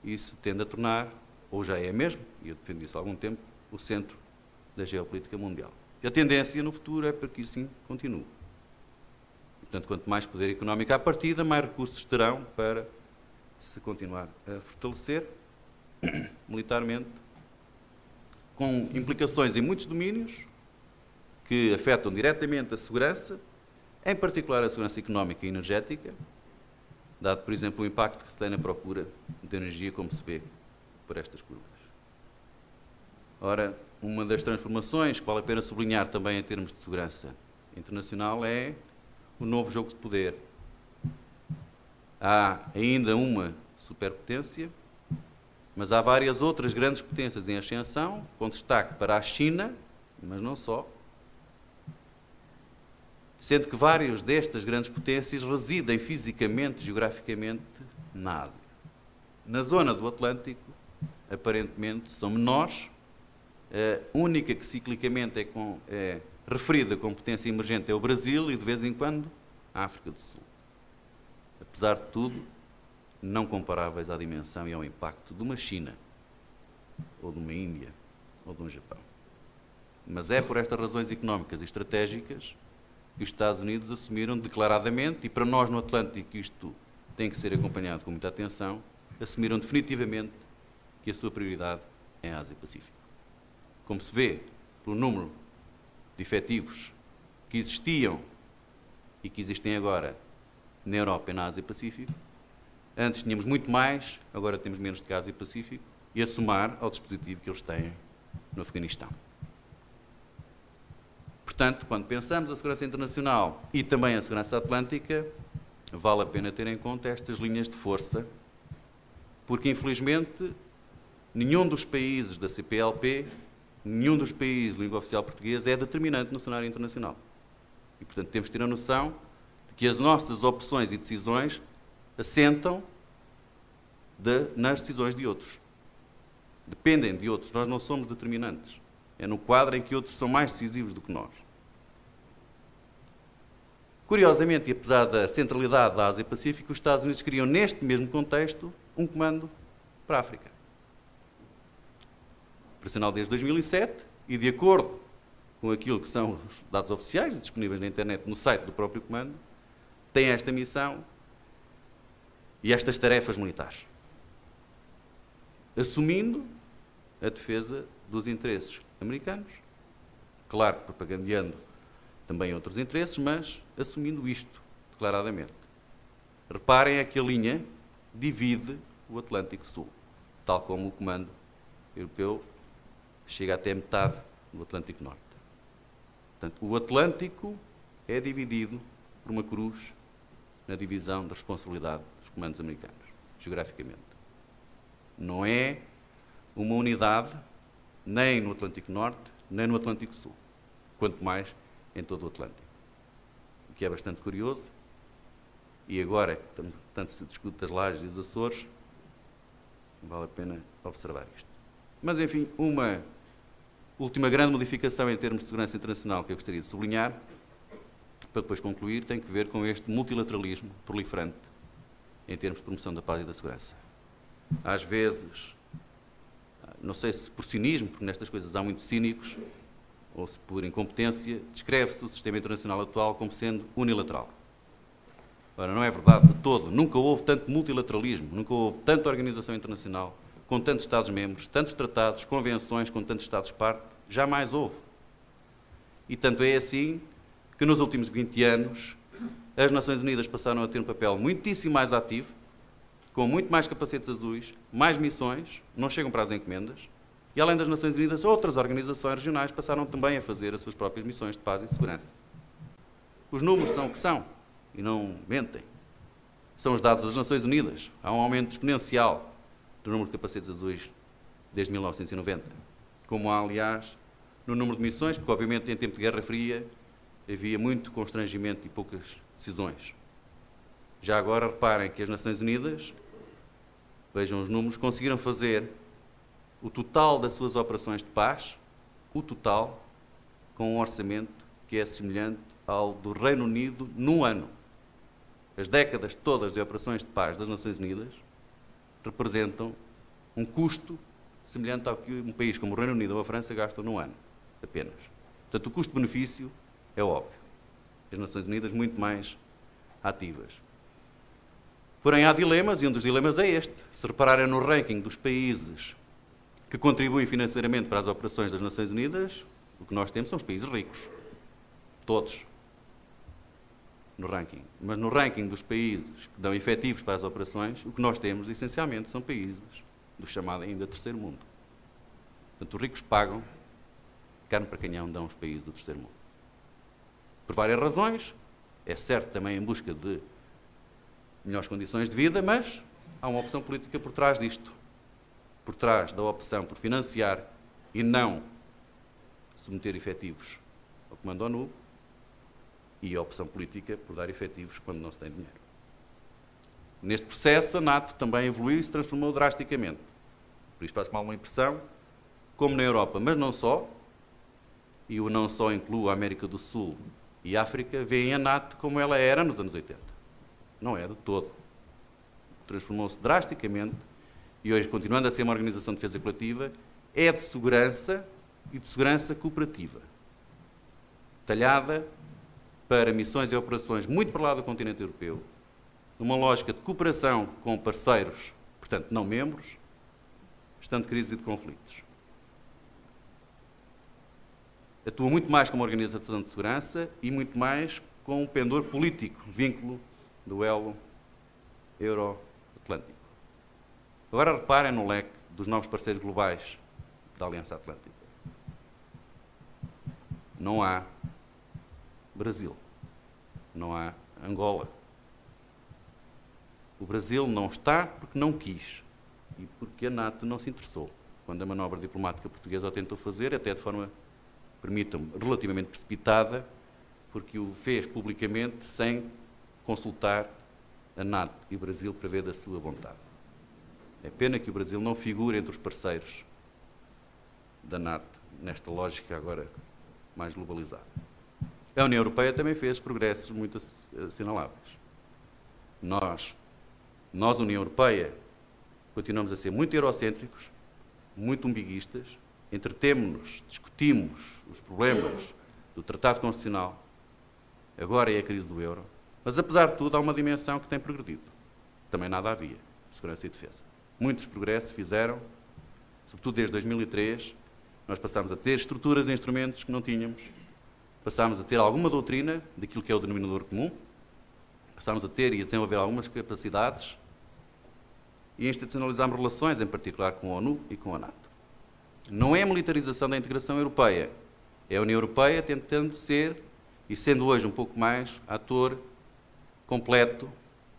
e isso tende a tornar, ou já é mesmo, e eu defendo isso há algum tempo, o centro da geopolítica mundial. E a tendência no futuro é para que isso sim continue. Portanto, quanto mais poder económico à partida, mais recursos terão para se continuar a fortalecer militarmente, com implicações em muitos domínios que afetam diretamente a segurança, em particular a segurança económica e energética, dado, por exemplo, o impacto que tem na procura de energia, como se vê por estas curvas. Ora, uma das transformações que vale a pena sublinhar também em termos de segurança internacional é o novo jogo de poder. Há ainda uma superpotência, mas há várias outras grandes potências em ascensão, com destaque para a China, mas não só, sendo que várias destas grandes potências residem fisicamente, geograficamente, na Ásia. Na zona do Atlântico, aparentemente, são menores. A única que ciclicamente é referida como potência emergente é o Brasil e, de vez em quando, a África do Sul. Apesar de tudo, não comparáveis à dimensão e ao impacto de uma China, ou de uma Índia, ou de um Japão. Mas é por estas razões económicas e estratégicas que os Estados Unidos assumiram declaradamente, e para nós no Atlântico isto tem que ser acompanhado com muita atenção, assumiram definitivamente que a sua prioridade é a Ásia-Pacífico. Como se vê pelo número de efetivos que existiam e que existem agora na Europa e na Ásia-Pacífico, antes tínhamos muito mais, agora temos menos do que a Ásia-Pacífico, e a somar ao dispositivo que eles têm no Afeganistão. Portanto, quando pensamos a segurança internacional e também a segurança atlântica, vale a pena ter em conta estas linhas de força, porque, infelizmente, nenhum dos países da CPLP, nenhum dos países de língua oficial portuguesa é determinante no cenário internacional. E, portanto, temos de ter a noção de que as nossas opções e decisões assentam nas decisões de outros. Dependem de outros. Nós não somos determinantes. É no quadro em que outros são mais decisivos do que nós. Curiosamente, e apesar da centralidade da Ásia-Pacífico, os Estados Unidos criam, neste mesmo contexto, um comando para a África. Operacional desde 2007 e, de acordo com aquilo que são os dados oficiais disponíveis na internet no site do próprio comando, tem esta missão e estas tarefas militares, assumindo a defesa dos interesses americanos, claro que propagandeando também outros interesses, mas assumindo isto declaradamente. Reparem, é que a linha divide o Atlântico Sul, tal como o comando europeu chega até metade do Atlântico Norte. Portanto, o Atlântico é dividido por uma cruz na divisão da responsabilidade dos comandos americanos, geograficamente. Não é uma unidade nem no Atlântico Norte, nem no Atlântico Sul, quanto mais em todo o Atlântico. O que é bastante curioso, e agora que tanto se discute das Lajes e dos Açores, vale a pena observar isto. Mas, enfim, uma última grande modificação em termos de segurança internacional que eu gostaria de sublinhar, para depois concluir, tem que ver com este multilateralismo proliferante em termos de promoção da paz e da segurança. Às vezes, não sei se por cinismo, porque nestas coisas há muitos cínicos, ou se por incompetência, descreve-se o sistema internacional atual como sendo unilateral. Ora, não é verdade de todo. Nunca houve tanto multilateralismo, nunca houve tanta organização internacional, com tantos Estados-membros, tantos tratados, convenções, com tantos Estados-parte, jamais houve. E tanto é assim que nos últimos 20 anos as Nações Unidas passaram a ter um papel muitíssimo mais ativo, com muito mais capacetes azuis, mais missões, não chegam para as encomendas, e além das Nações Unidas, outras organizações regionais passaram também a fazer as suas próprias missões de paz e segurança. Os números são o que são, e não mentem. São os dados das Nações Unidas. Há um aumento exponencial do número de capacetes azuis desde 1990. Como há, aliás, no número de missões, porque, obviamente, em tempo de Guerra Fria, havia muito constrangimento e poucas decisões. Já agora, reparem que as Nações Unidas, vejam os números, conseguiram fazer o total das suas operações de paz, o total, com um orçamento que é semelhante ao do Reino Unido num ano. As décadas todas de operações de paz das Nações Unidas representam um custo semelhante ao que um país como o Reino Unido ou a França gastam num ano, apenas. Portanto, o custo-benefício é óbvio. As Nações Unidas muito mais ativas. Porém, há dilemas, e um dos dilemas é este. Se repararem no ranking dos países que contribuem financeiramente para as operações das Nações Unidas, o que nós temos são os países ricos. Todos. No ranking. Mas no ranking dos países que dão efetivos para as operações, o que nós temos, essencialmente, são países do chamado ainda terceiro mundo. Portanto, os ricos pagam, carne para canhão dão os países do terceiro mundo. Por várias razões, é certo também em busca de melhores condições de vida, mas há uma opção política por trás disto. Por trás da opção por financiar e não submeter efetivos ao Comando ONU, e a opção política por dar efetivos quando não se tem dinheiro. Neste processo, a NATO também evoluiu e se transformou drasticamente. Por isso faz-me alguma impressão, como na Europa, mas não só, e o não só inclui a América do Sul e África, veem a NATO como ela era nos anos 80. Não é de todo. transformou-se drasticamente e hoje, continuando a ser uma organização de defesa coletiva, é de segurança e de segurança cooperativa, talhada para missões e operações muito para lá do continente europeu, numa lógica de cooperação com parceiros, portanto não membros, estando de crise e de conflitos. Atua muito mais como organização de segurança e muito mais com um pendor político, vínculo do elo euro-atlântico. Agora reparem no leque dos novos parceiros globais da Aliança Atlântica. Não há Brasil, não há Angola. O Brasil não está porque não quis e porque a NATO não se interessou. Quando a manobra diplomática portuguesa o tentou fazer, até de forma, permitam-me, relativamente precipitada, porque o fez publicamente sem consultar a NATO e o Brasil para ver da sua vontade. É pena que o Brasil não figure entre os parceiros da NATO, nesta lógica agora mais globalizada. A União Europeia também fez progressos muito assinaláveis. Nós, União Europeia, continuamos a ser muito eurocêntricos, muito umbiguistas, entretemo-nos, discutimos os problemas do Tratado Constitucional, agora é a crise do euro, mas apesar de tudo há uma dimensão que tem progredido. Também nada havia, segurança e defesa. Muitos progressos fizeram, sobretudo desde 2003, nós passámos a ter estruturas e instrumentos que não tínhamos, passámos a ter alguma doutrina daquilo que é o denominador comum, passámos a ter e a desenvolver algumas capacidades e institucionalizámos relações, em particular com a ONU e com a NATO. Não é a militarização da integração europeia, é a União Europeia tentando ser, e sendo hoje um pouco mais, ator completo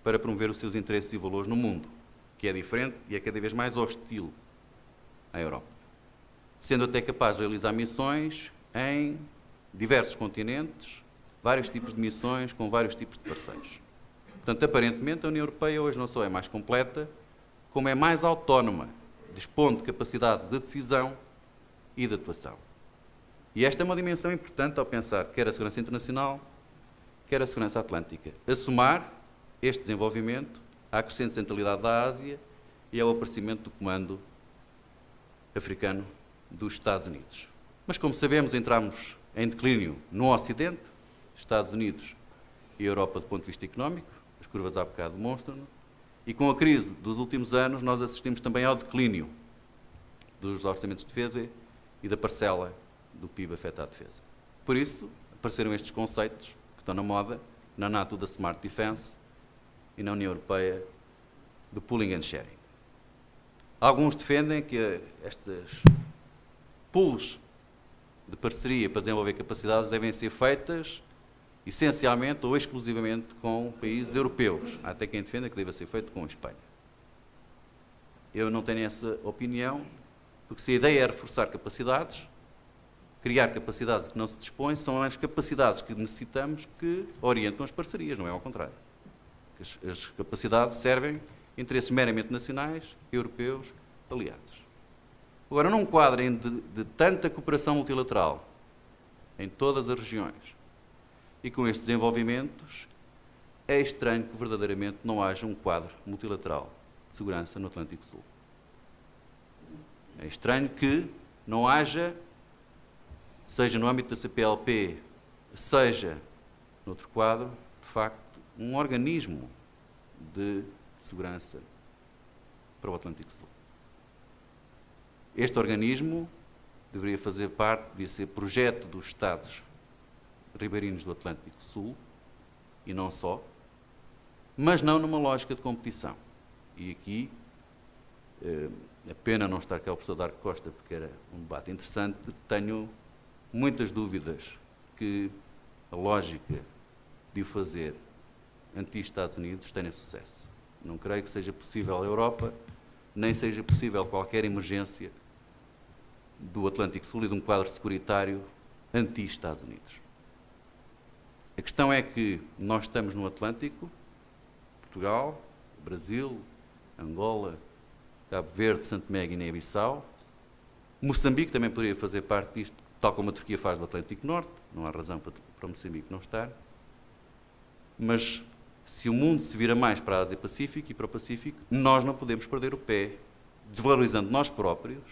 para promover os seus interesses e valores no mundo, que é diferente e é cada vez mais hostil à Europa. Sendo até capaz de realizar missões em diversos continentes, vários tipos de missões com vários tipos de parceiros. Portanto, aparentemente, a União Europeia hoje não só é mais completa, como é mais autónoma, dispondo de capacidades de decisão e de atuação. E esta é uma dimensão importante ao pensar quer a segurança internacional, quer a segurança atlântica. A somar este desenvolvimento à crescente centralidade da Ásia e ao aparecimento do comando africano dos Estados Unidos. Mas, como sabemos, entramos em declínio no Ocidente, Estados Unidos e Europa do ponto de vista económico, as curvas há bocado demonstram-no, e com a crise dos últimos anos nós assistimos também ao declínio dos orçamentos de defesa e da parcela do PIB afeta à defesa. Por isso, apareceram estes conceitos que estão na moda, na NATO da Smart Defense e na União Europeia do Pooling and Sharing. Alguns defendem que estes pools de parceria para desenvolver capacidades devem ser feitas essencialmente ou exclusivamente com países europeus. Há até quem defenda que deva ser feito com a Espanha. Eu não tenho essa opinião, porque se a ideia é reforçar capacidades, criar capacidades que não se dispõem, são as capacidades que necessitamos que orientam as parcerias, não é ao contrário. As capacidades servem interesses meramente nacionais, europeus, aliados. Agora, num quadro de tanta cooperação multilateral em todas as regiões e com estes desenvolvimentos, é estranho que verdadeiramente não haja um quadro multilateral de segurança no Atlântico Sul. É estranho que não haja, seja no âmbito da CPLP, seja noutro quadro, de facto, um organismo de segurança para o Atlântico Sul. Este organismo deveria fazer parte, devia ser projeto dos Estados ribeirinhos do Atlântico Sul, e não só, mas não numa lógica de competição. E aqui, é pena não estar cá o professor Darco Costa, porque era um debate interessante, tenho muitas dúvidas que a lógica de o fazer anti-Estados Unidos tenha sucesso. Não creio que seja possível a Europa, nem seja possível qualquer emergência do Atlântico Sul e de um quadro securitário anti-Estados Unidos. A questão é que nós estamos no Atlântico, Portugal, Brasil, Angola, Cabo Verde, Santo Tomé e Guiné-Bissau. Moçambique também poderia fazer parte disto, tal como a Turquia faz do Atlântico Norte, não há razão para Moçambique não estar. Mas Se o mundo se vira mais para a Ásia-Pacífico e para o Pacífico, nós não podemos perder o pé, desvalorizando nós próprios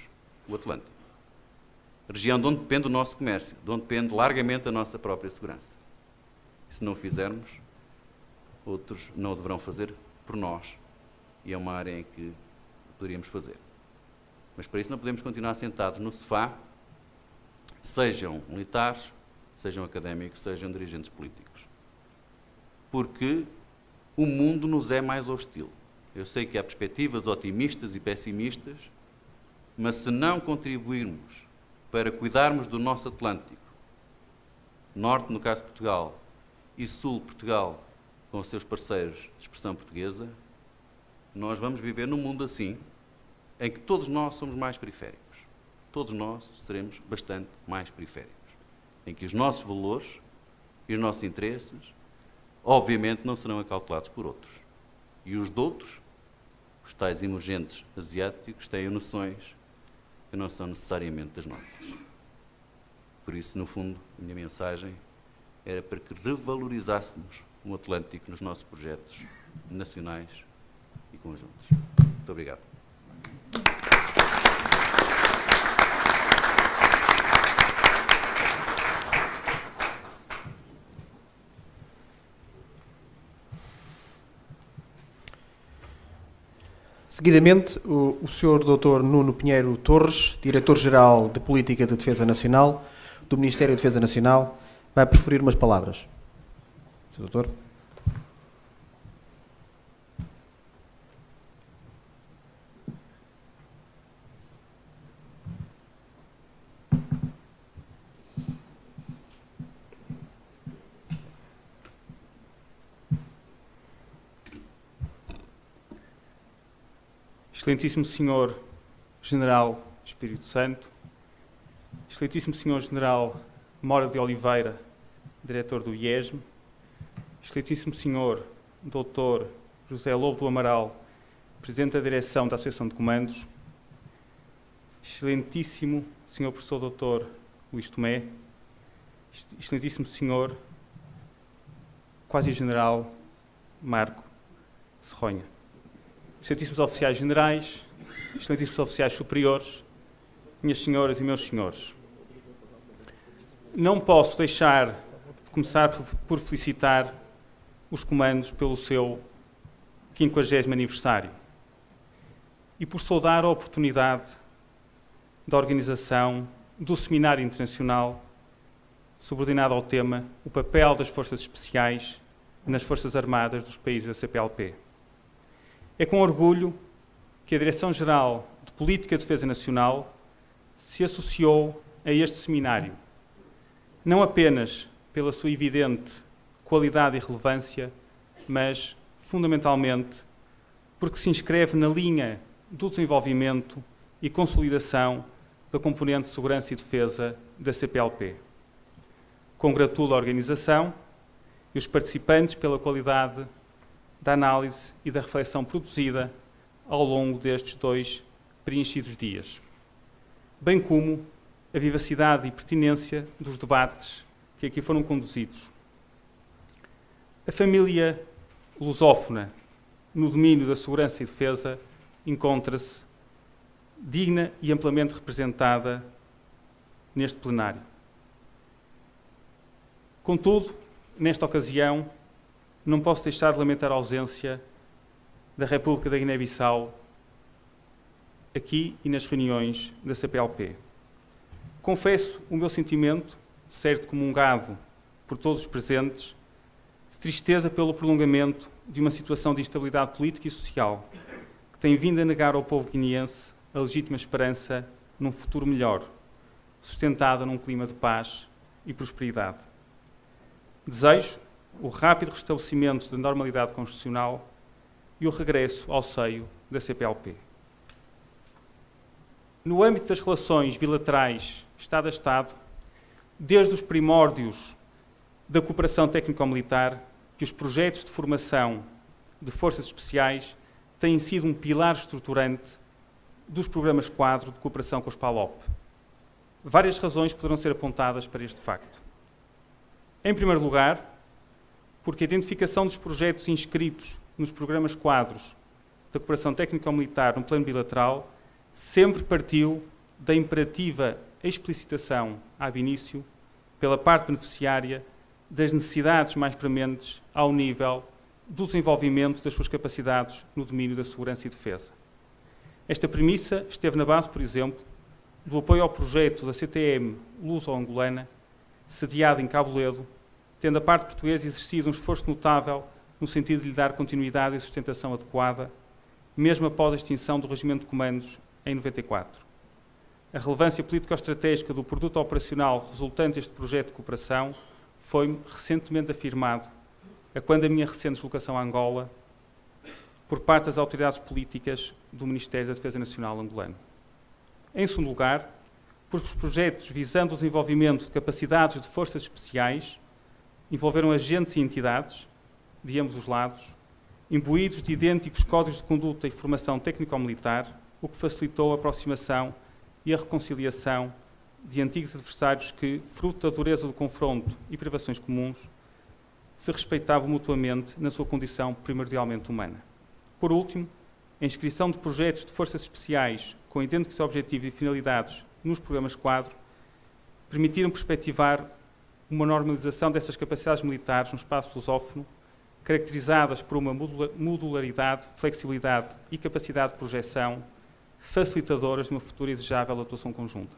o Atlântico. A região de onde depende o nosso comércio, de onde depende largamente a nossa própria segurança. E se não o fizermos, outros não o deverão fazer por nós. E é uma área em que poderíamos fazer. Mas para isso não podemos continuar sentados no sofá, sejam militares, sejam académicos, sejam dirigentes políticos. Porque o mundo nos é mais hostil. Eu sei que há perspectivas otimistas e pessimistas, mas se não contribuirmos para cuidarmos do nosso Atlântico, Norte, no caso de Portugal, e Sul, Portugal, com os seus parceiros de expressão portuguesa, nós vamos viver num mundo assim, em que todos nós somos mais periféricos. Todos nós seremos bastante mais periféricos. Em que os nossos valores e os nossos interesses, obviamente, não serão acautelados por outros. E os de outros, os tais emergentes asiáticos, têm noções que não são necessariamente das nossas. Por isso, no fundo, a minha mensagem era para que revalorizássemos o Atlântico nos nossos projetos nacionais e conjuntos. Muito obrigado. Seguidamente, o Sr. Dr. Nuno Pinheiro Torres, Diretor-Geral de Política de Defesa Nacional do Ministério da Defesa Nacional, vai proferir umas palavras. Sr. Doutor. Excelentíssimo Senhor General Espírito Santo, Excelentíssimo Senhor General Mora de Oliveira, Diretor do IESM, Excelentíssimo Senhor Dr. José Lobo do Amaral, Presidente da Direção da Associação de Comandos, Excelentíssimo Senhor Professor Dr. Luís Tomé, Excelentíssimo Senhor Quasi-General Marco Serronha, Excelentíssimos Oficiais Generais, Excelentíssimos Oficiais Superiores, minhas senhoras e meus senhores. Não posso deixar de começar por felicitar os comandos pelo seu 50º aniversário e por saudar a oportunidade da organização do Seminário Internacional subordinado ao tema O papel das Forças Especiais nas Forças Armadas dos países da CPLP. É com orgulho que a Direção-Geral de Política de Defesa Nacional se associou a este seminário, não apenas pela sua evidente qualidade e relevância, mas, fundamentalmente, porque se inscreve na linha do desenvolvimento e consolidação da componente de segurança e defesa da CPLP. Congratulo a organização e os participantes pela qualidade da análise e da reflexão produzida ao longo destes 2 preenchidos dias, bem como a vivacidade e pertinência dos debates que aqui foram conduzidos. A família lusófona no domínio da segurança e defesa encontra-se digna e amplamente representada neste plenário. Contudo, nesta ocasião, não posso deixar de lamentar a ausência da República da Guiné-Bissau aqui e nas reuniões da CPLP. Confesso o meu sentimento, certo comungado por todos os presentes, de tristeza pelo prolongamento de uma situação de instabilidade política e social que tem vindo a negar ao povo guineense a legítima esperança num futuro melhor, sustentada num clima de paz e prosperidade. Desejo o rápido restabelecimento da normalidade constitucional e o regresso ao seio da CPLP. No âmbito das relações bilaterais Estado a Estado, desde os primórdios da cooperação técnico-militar, que os projetos de formação de forças especiais têm sido um pilar estruturante dos programas quadro de cooperação com os PALOP. Várias razões poderão ser apontadas para este facto. Em primeiro lugar, porque a identificação dos projetos inscritos nos programas quadros da cooperação técnico-militar no plano bilateral sempre partiu da imperativa explicitação, ab início, pela parte beneficiária, das necessidades mais prementes ao nível do desenvolvimento das suas capacidades no domínio da segurança e defesa. Esta premissa esteve na base, por exemplo, do apoio ao projeto da CTM luso-angolana, sediado em Cabo Ledo, tendo a parte portuguesa exercido um esforço notável no sentido de lhe dar continuidade e sustentação adequada, mesmo após a extinção do Regimento de Comandos em 94. A relevância político-estratégica do produto operacional resultante deste projeto de cooperação foi recentemente afirmado, a quando a minha recente deslocação a Angola, por parte das autoridades políticas do Ministério da Defesa Nacional angolano. Em segundo lugar, porque os projetos visando o desenvolvimento de capacidades de forças especiais envolveram agentes e entidades, de ambos os lados, imbuídos de idênticos códigos de conduta e formação técnico-militar, o que facilitou a aproximação e a reconciliação de antigos adversários que, fruto da dureza do confronto e privações comuns, se respeitavam mutuamente na sua condição primordialmente humana. Por último, a inscrição de projetos de forças especiais com idênticos objetivos e finalidades nos programas quadro permitiram perspectivar uma normalização destas capacidades militares no espaço lusófono, caracterizadas por uma modularidade, flexibilidade e capacidade de projeção facilitadoras de uma futura e desejável atuação conjunta.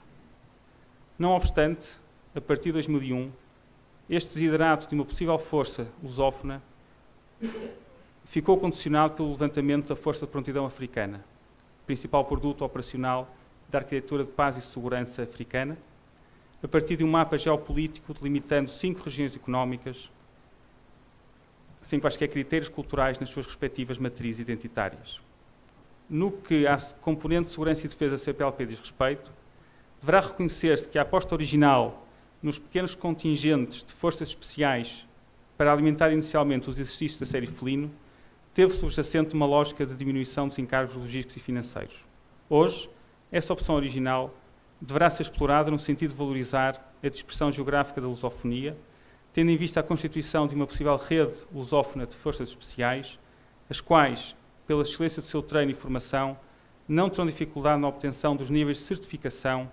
Não obstante, a partir de 2001, este desiderato de uma possível força lusófona ficou condicionado pelo levantamento da Força de Prontidão Africana, principal produto operacional da arquitetura de paz e segurança africana, a partir de um mapa geopolítico delimitando 5 regiões económicas, sem quaisquer critérios culturais nas suas respectivas matrizes identitárias. No que à componente de segurança e defesa da CPLP diz respeito, deverá reconhecer-se que a aposta original nos pequenos contingentes de forças especiais para alimentar inicialmente os exercícios da série Felino teve subjacente uma lógica de diminuição dos encargos logísticos e financeiros. Hoje, essa opção original deverá ser explorada no sentido de valorizar a dispersão geográfica da lusofonia, tendo em vista a constituição de uma possível rede lusófona de forças especiais, as quais, pela excelência do seu treino e formação, não terão dificuldade na obtenção dos níveis de certificação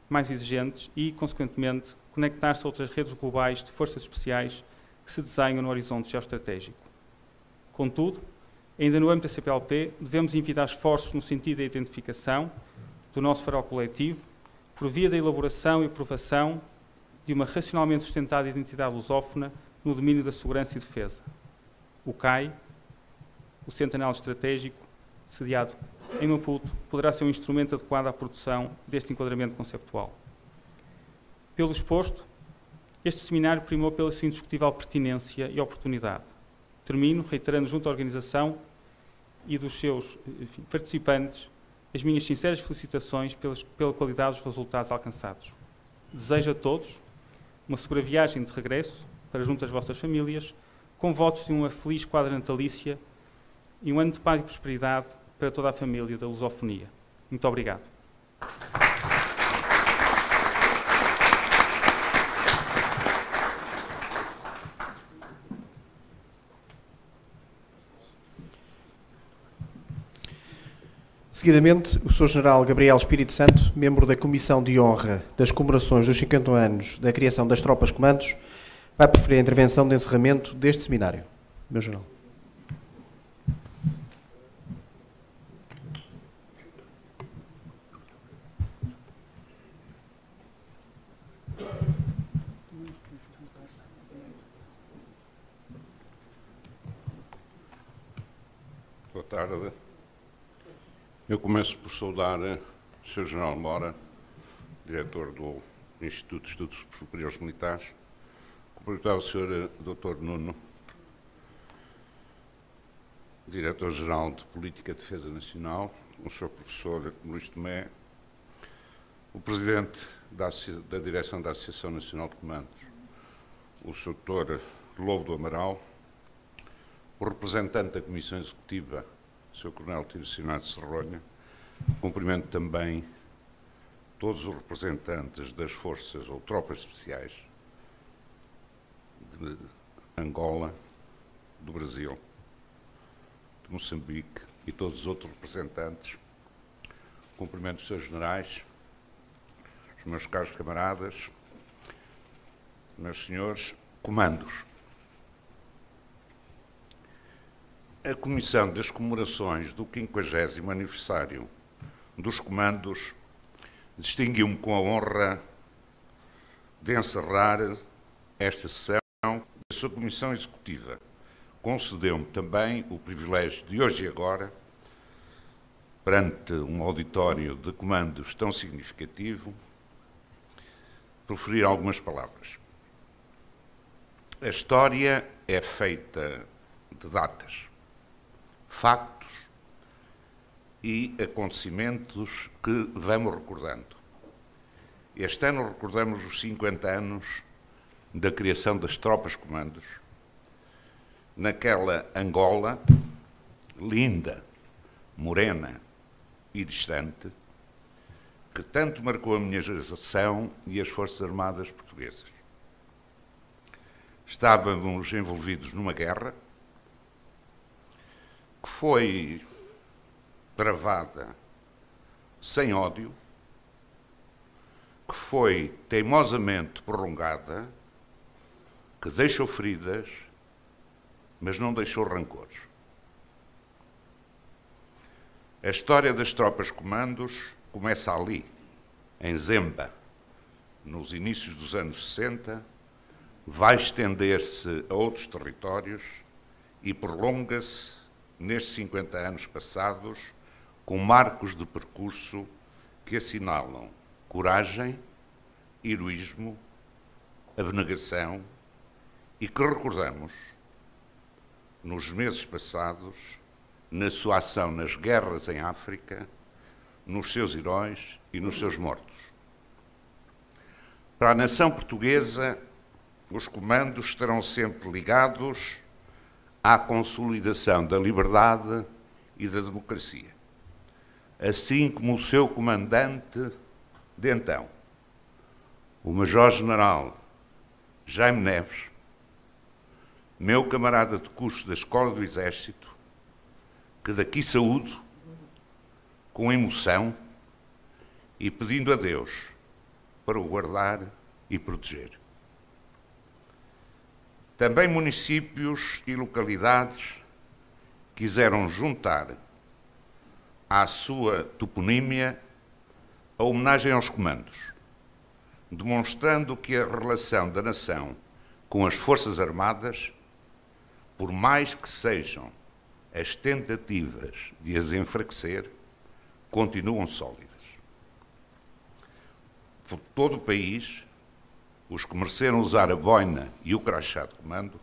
mais exigentes e, consequentemente, conectar-se a outras redes globais de forças especiais que se desenham no horizonte geoestratégico. Contudo, ainda no âmbito da CPLP, devemos envidar esforços no sentido da identificação do nosso farol coletivo, por via da elaboração e aprovação de uma racionalmente sustentada identidade lusófona no domínio da segurança e defesa. O CAI, o Centro de Análise Estratégico, sediado em Maputo, poderá ser um instrumento adequado à produção deste enquadramento conceptual. Pelo exposto, este seminário primou pela sua indiscutível pertinência e oportunidade. Termino reiterando junto à organização e dos seus participantes as minhas sinceras felicitações pela qualidade dos resultados alcançados. Desejo a todos uma segura viagem de regresso para junto às vossas famílias, com votos de uma feliz quadra natalícia e um ano de paz e prosperidade para toda a família da lusofonia. Muito obrigado. Seguidamente, o Sr. General Gabriel Espírito Santo, membro da Comissão de Honra das comemorações dos 50 anos da criação das Tropas Comandos, vai proferir a intervenção de encerramento deste seminário. Meu General. Boa tarde. Eu começo por saudar o Sr. General Mora, diretor do Instituto de Estudos Superiores Militares, cumprimentar o Sr. Dr. Nuno, diretor-geral de Política de Defesa Nacional, o Sr. Professor Luís Tomé, o Presidente da Direção da Associação Nacional de Comandos, o Sr. Dr. Lobo do Amaral, o representante da Comissão Executiva, Sr. Coronel Tino Sinato Serronha. Cumprimento também todos os representantes das forças ou tropas especiais de Angola, do Brasil, de Moçambique e todos os outros representantes, cumprimento os seus generais, os meus caros camaradas, meus senhores comandos. A Comissão das Comemorações do 50º aniversário dos comandos distinguiu-me com a honra de encerrar esta sessão. A sua Comissão Executiva concedeu-me também o privilégio de hoje e agora, perante um auditório de comandos tão significativo, proferir algumas palavras. A história é feita de datas, factos e acontecimentos que vamos recordando. Este ano recordamos os 50 anos da criação das tropas comandos, naquela Angola, linda, morena e distante, que tanto marcou a minha geração e as Forças Armadas portuguesas. Estávamos envolvidos numa guerra que foi travada sem ódio, que foi teimosamente prolongada, que deixou feridas, mas não deixou rancores. A história das tropas comandos começa ali, em Zemba, nos inícios dos anos 60, vai estender-se a outros territórios e prolonga-se nestes 50 anos passados, com marcos de percurso que assinalam coragem, heroísmo, abnegação e que recordamos nos meses passados, na sua ação nas guerras em África, nos seus heróis e nos seus mortos. Para a nação portuguesa, os comandos estarão sempre ligados à consolidação da liberdade e da democracia, assim como o seu comandante de então, o Major-General Jaime Neves, meu camarada de curso da Escola do Exército, que daqui saúdo, com emoção e pedindo a Deus para o guardar e proteger. Também municípios e localidades quiseram juntar à sua toponímia a homenagem aos comandos, demonstrando que a relação da nação com as Forças Armadas, por mais que sejam as tentativas de as enfraquecer, continuam sólidas. Por todo o país, os que mereceram usar a boina e o crachá de comandos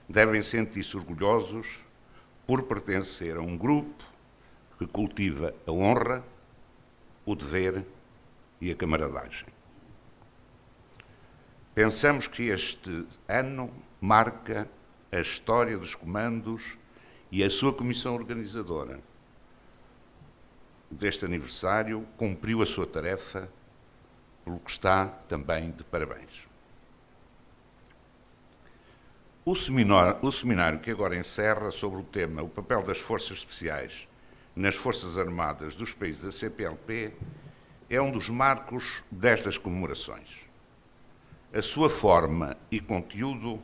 devem sentir-se orgulhosos por pertencer a um grupo que cultiva a honra, o dever e a camaradagem. Pensamos que este ano marca a história dos comandos e a sua comissão organizadora deste aniversário cumpriu a sua tarefa, pelo que está também de parabéns. O seminário que agora encerra sobre o tema o papel das Forças Especiais nas Forças Armadas dos países da CPLP é um dos marcos destas comemorações. A sua forma e conteúdo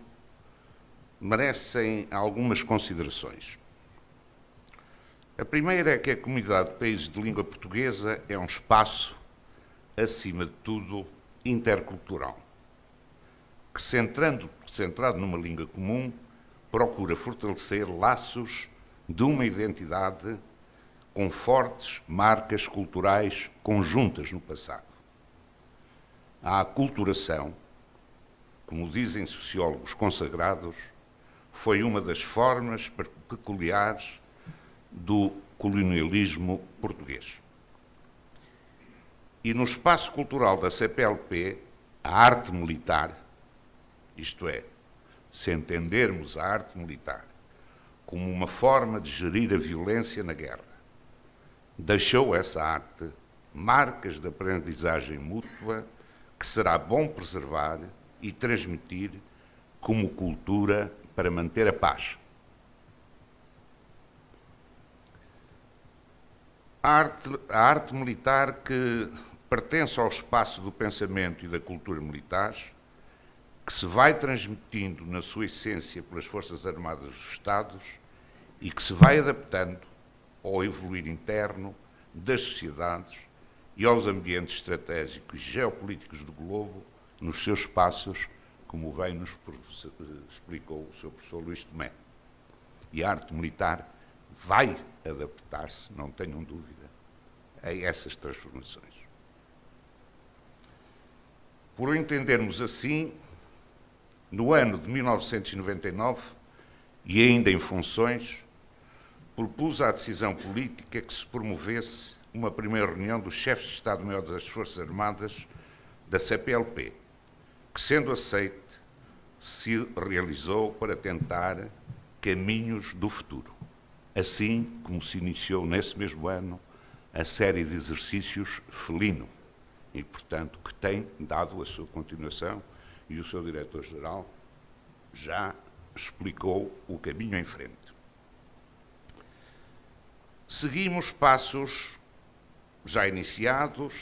merecem algumas considerações. A primeira é que a Comunidade de Países de Língua Portuguesa é um espaço, acima de tudo, intercultural, que, centrado numa língua comum, procura fortalecer laços de uma identidade com fortes marcas culturais conjuntas no passado. A aculturação, como dizem sociólogos consagrados, foi uma das formas peculiares do colonialismo português. E no espaço cultural da CPLP, a arte militar, isto é, se entendermos a arte militar como uma forma de gerir a violência na guerra, deixou essa arte marcas de aprendizagem mútua que será bom preservar e transmitir como cultura para manter a paz A arte militar que pertence ao espaço do pensamento e da cultura militares, que se vai transmitindo na sua essência pelas Forças Armadas dos Estados e que se vai adaptando ao evoluir interno das sociedades e aos ambientes estratégicos e geopolíticos do globo, nos seus espaços, como bem nos explicou o Sr. Professor Luís Tomé. E a arte militar vai adaptar-se, não tenham dúvida, a essas transformações. Por o entendermos assim, no ano de 1999, e ainda em funções, propus à decisão política que se promovesse uma primeira reunião dos chefes de Estado-Maior das Forças Armadas da CPLP, que, sendo aceite, se realizou para tentar caminhos do futuro, assim como se iniciou nesse mesmo ano a série de exercícios Felino, e, portanto, que tem dado a sua continuação, e o seu diretor-geral já explicou o caminho em frente. Seguimos passos já iniciados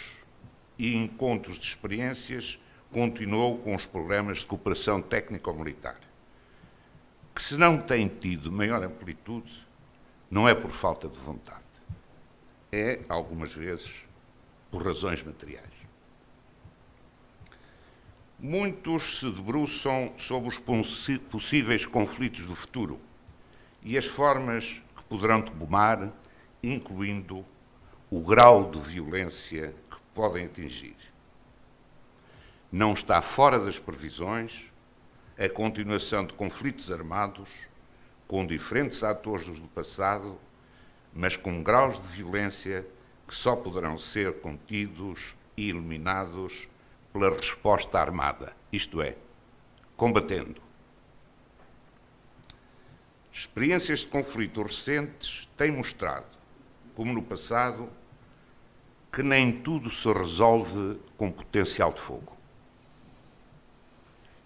e encontros de experiências continuou com os programas de cooperação técnico-militar, que se não têm tido maior amplitude, não é por falta de vontade, é, algumas vezes, por razões materiais. Muitos se debruçam sobre os possíveis conflitos do futuro e as formas que poderão tomar, incluindo o grau de violência que podem atingir. Não está fora das previsões a continuação de conflitos armados com diferentes atores do passado, mas com graus de violência que só poderão ser contidos e eliminados pela resposta armada, isto é, combatendo. Experiências de conflito recentes têm mostrado, como no passado, que nem tudo se resolve com potencial de fogo.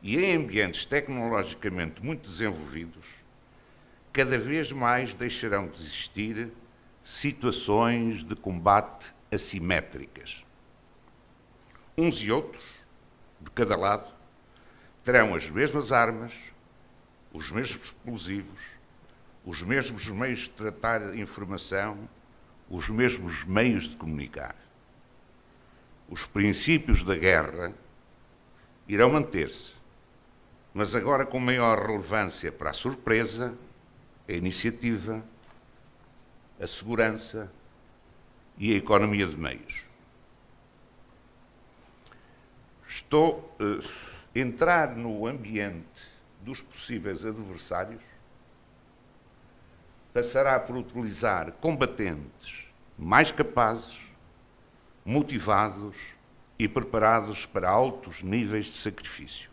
E em ambientes tecnologicamente muito desenvolvidos, cada vez mais deixarão de existir situações de combate assimétricas. Uns e outros, de cada lado, terão as mesmas armas, os mesmos explosivos, os mesmos meios de tratar informação, os mesmos meios de comunicar. Os princípios da guerra irão manter-se, mas agora com maior relevância para a surpresa, a iniciativa, a segurança e a economia de meios. Entrar no ambiente dos possíveis adversários passará por utilizar combatentes mais capazes, motivados e preparados para altos níveis de sacrifício.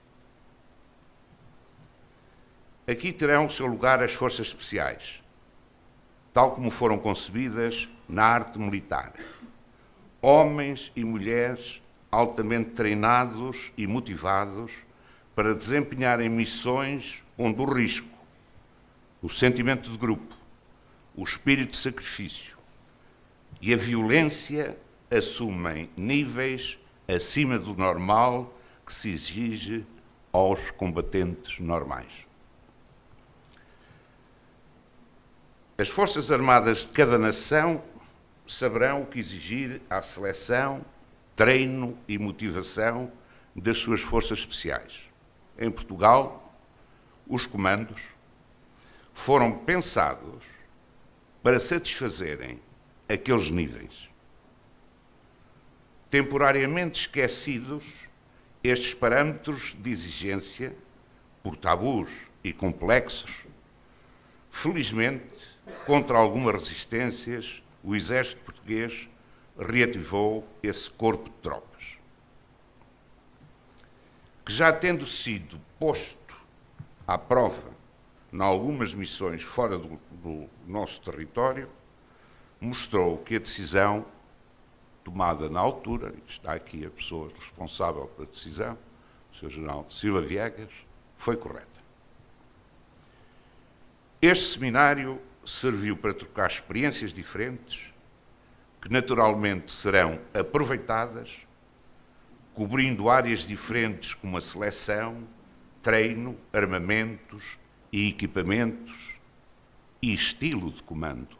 Aqui terão o seu lugar as forças especiais, tal como foram concebidas na arte militar. Homens e mulheres altamente treinados e motivados para desempenharem missões onde o risco, o sentimento de grupo, o espírito de sacrifício e a violência assumem níveis acima do normal que se exige aos combatentes normais. As Forças Armadas de cada nação saberão o que exigir à seleção, treino e motivação das suas forças especiais. Em Portugal, os comandos foram pensados para satisfazerem aqueles níveis. Temporariamente esquecidos, estes parâmetros de exigência, por tabus e complexos, felizmente, contra algumas resistências, o exército português reativou esse corpo de tropas, que já tendo sido posto à prova em algumas missões fora do nosso território, mostrou que a decisão tomada na altura, está aqui a pessoa responsável pela decisão, o Sr. General Silva Viegas, foi correta. Este seminário serviu para trocar experiências diferentes que naturalmente serão aproveitadas, cobrindo áreas diferentes como a seleção, treino, armamentos e equipamentos e estilo de comando.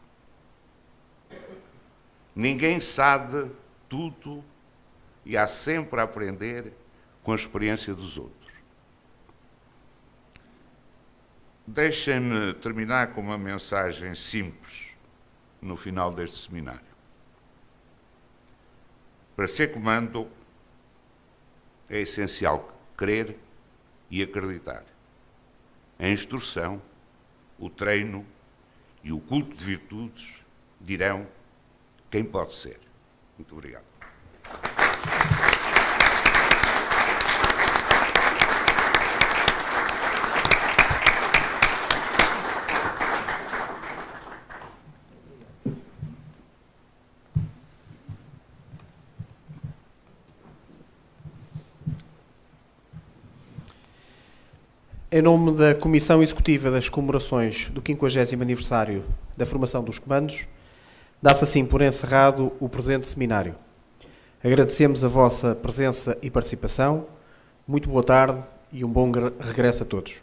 Ninguém sabe tudo e há sempre a aprender com a experiência dos outros. Deixem-me terminar com uma mensagem simples no final deste seminário. Para ser comando, é essencial crer e acreditar. A instrução, o treino e o culto de virtudes dirão quem pode ser. Muito obrigado. Em nome da Comissão Executiva das Comemorações do 50º aniversário da formação dos comandos, dá-se assim por encerrado o presente seminário. Agradecemos a vossa presença e participação. Muito boa tarde e um bom regresso a todos.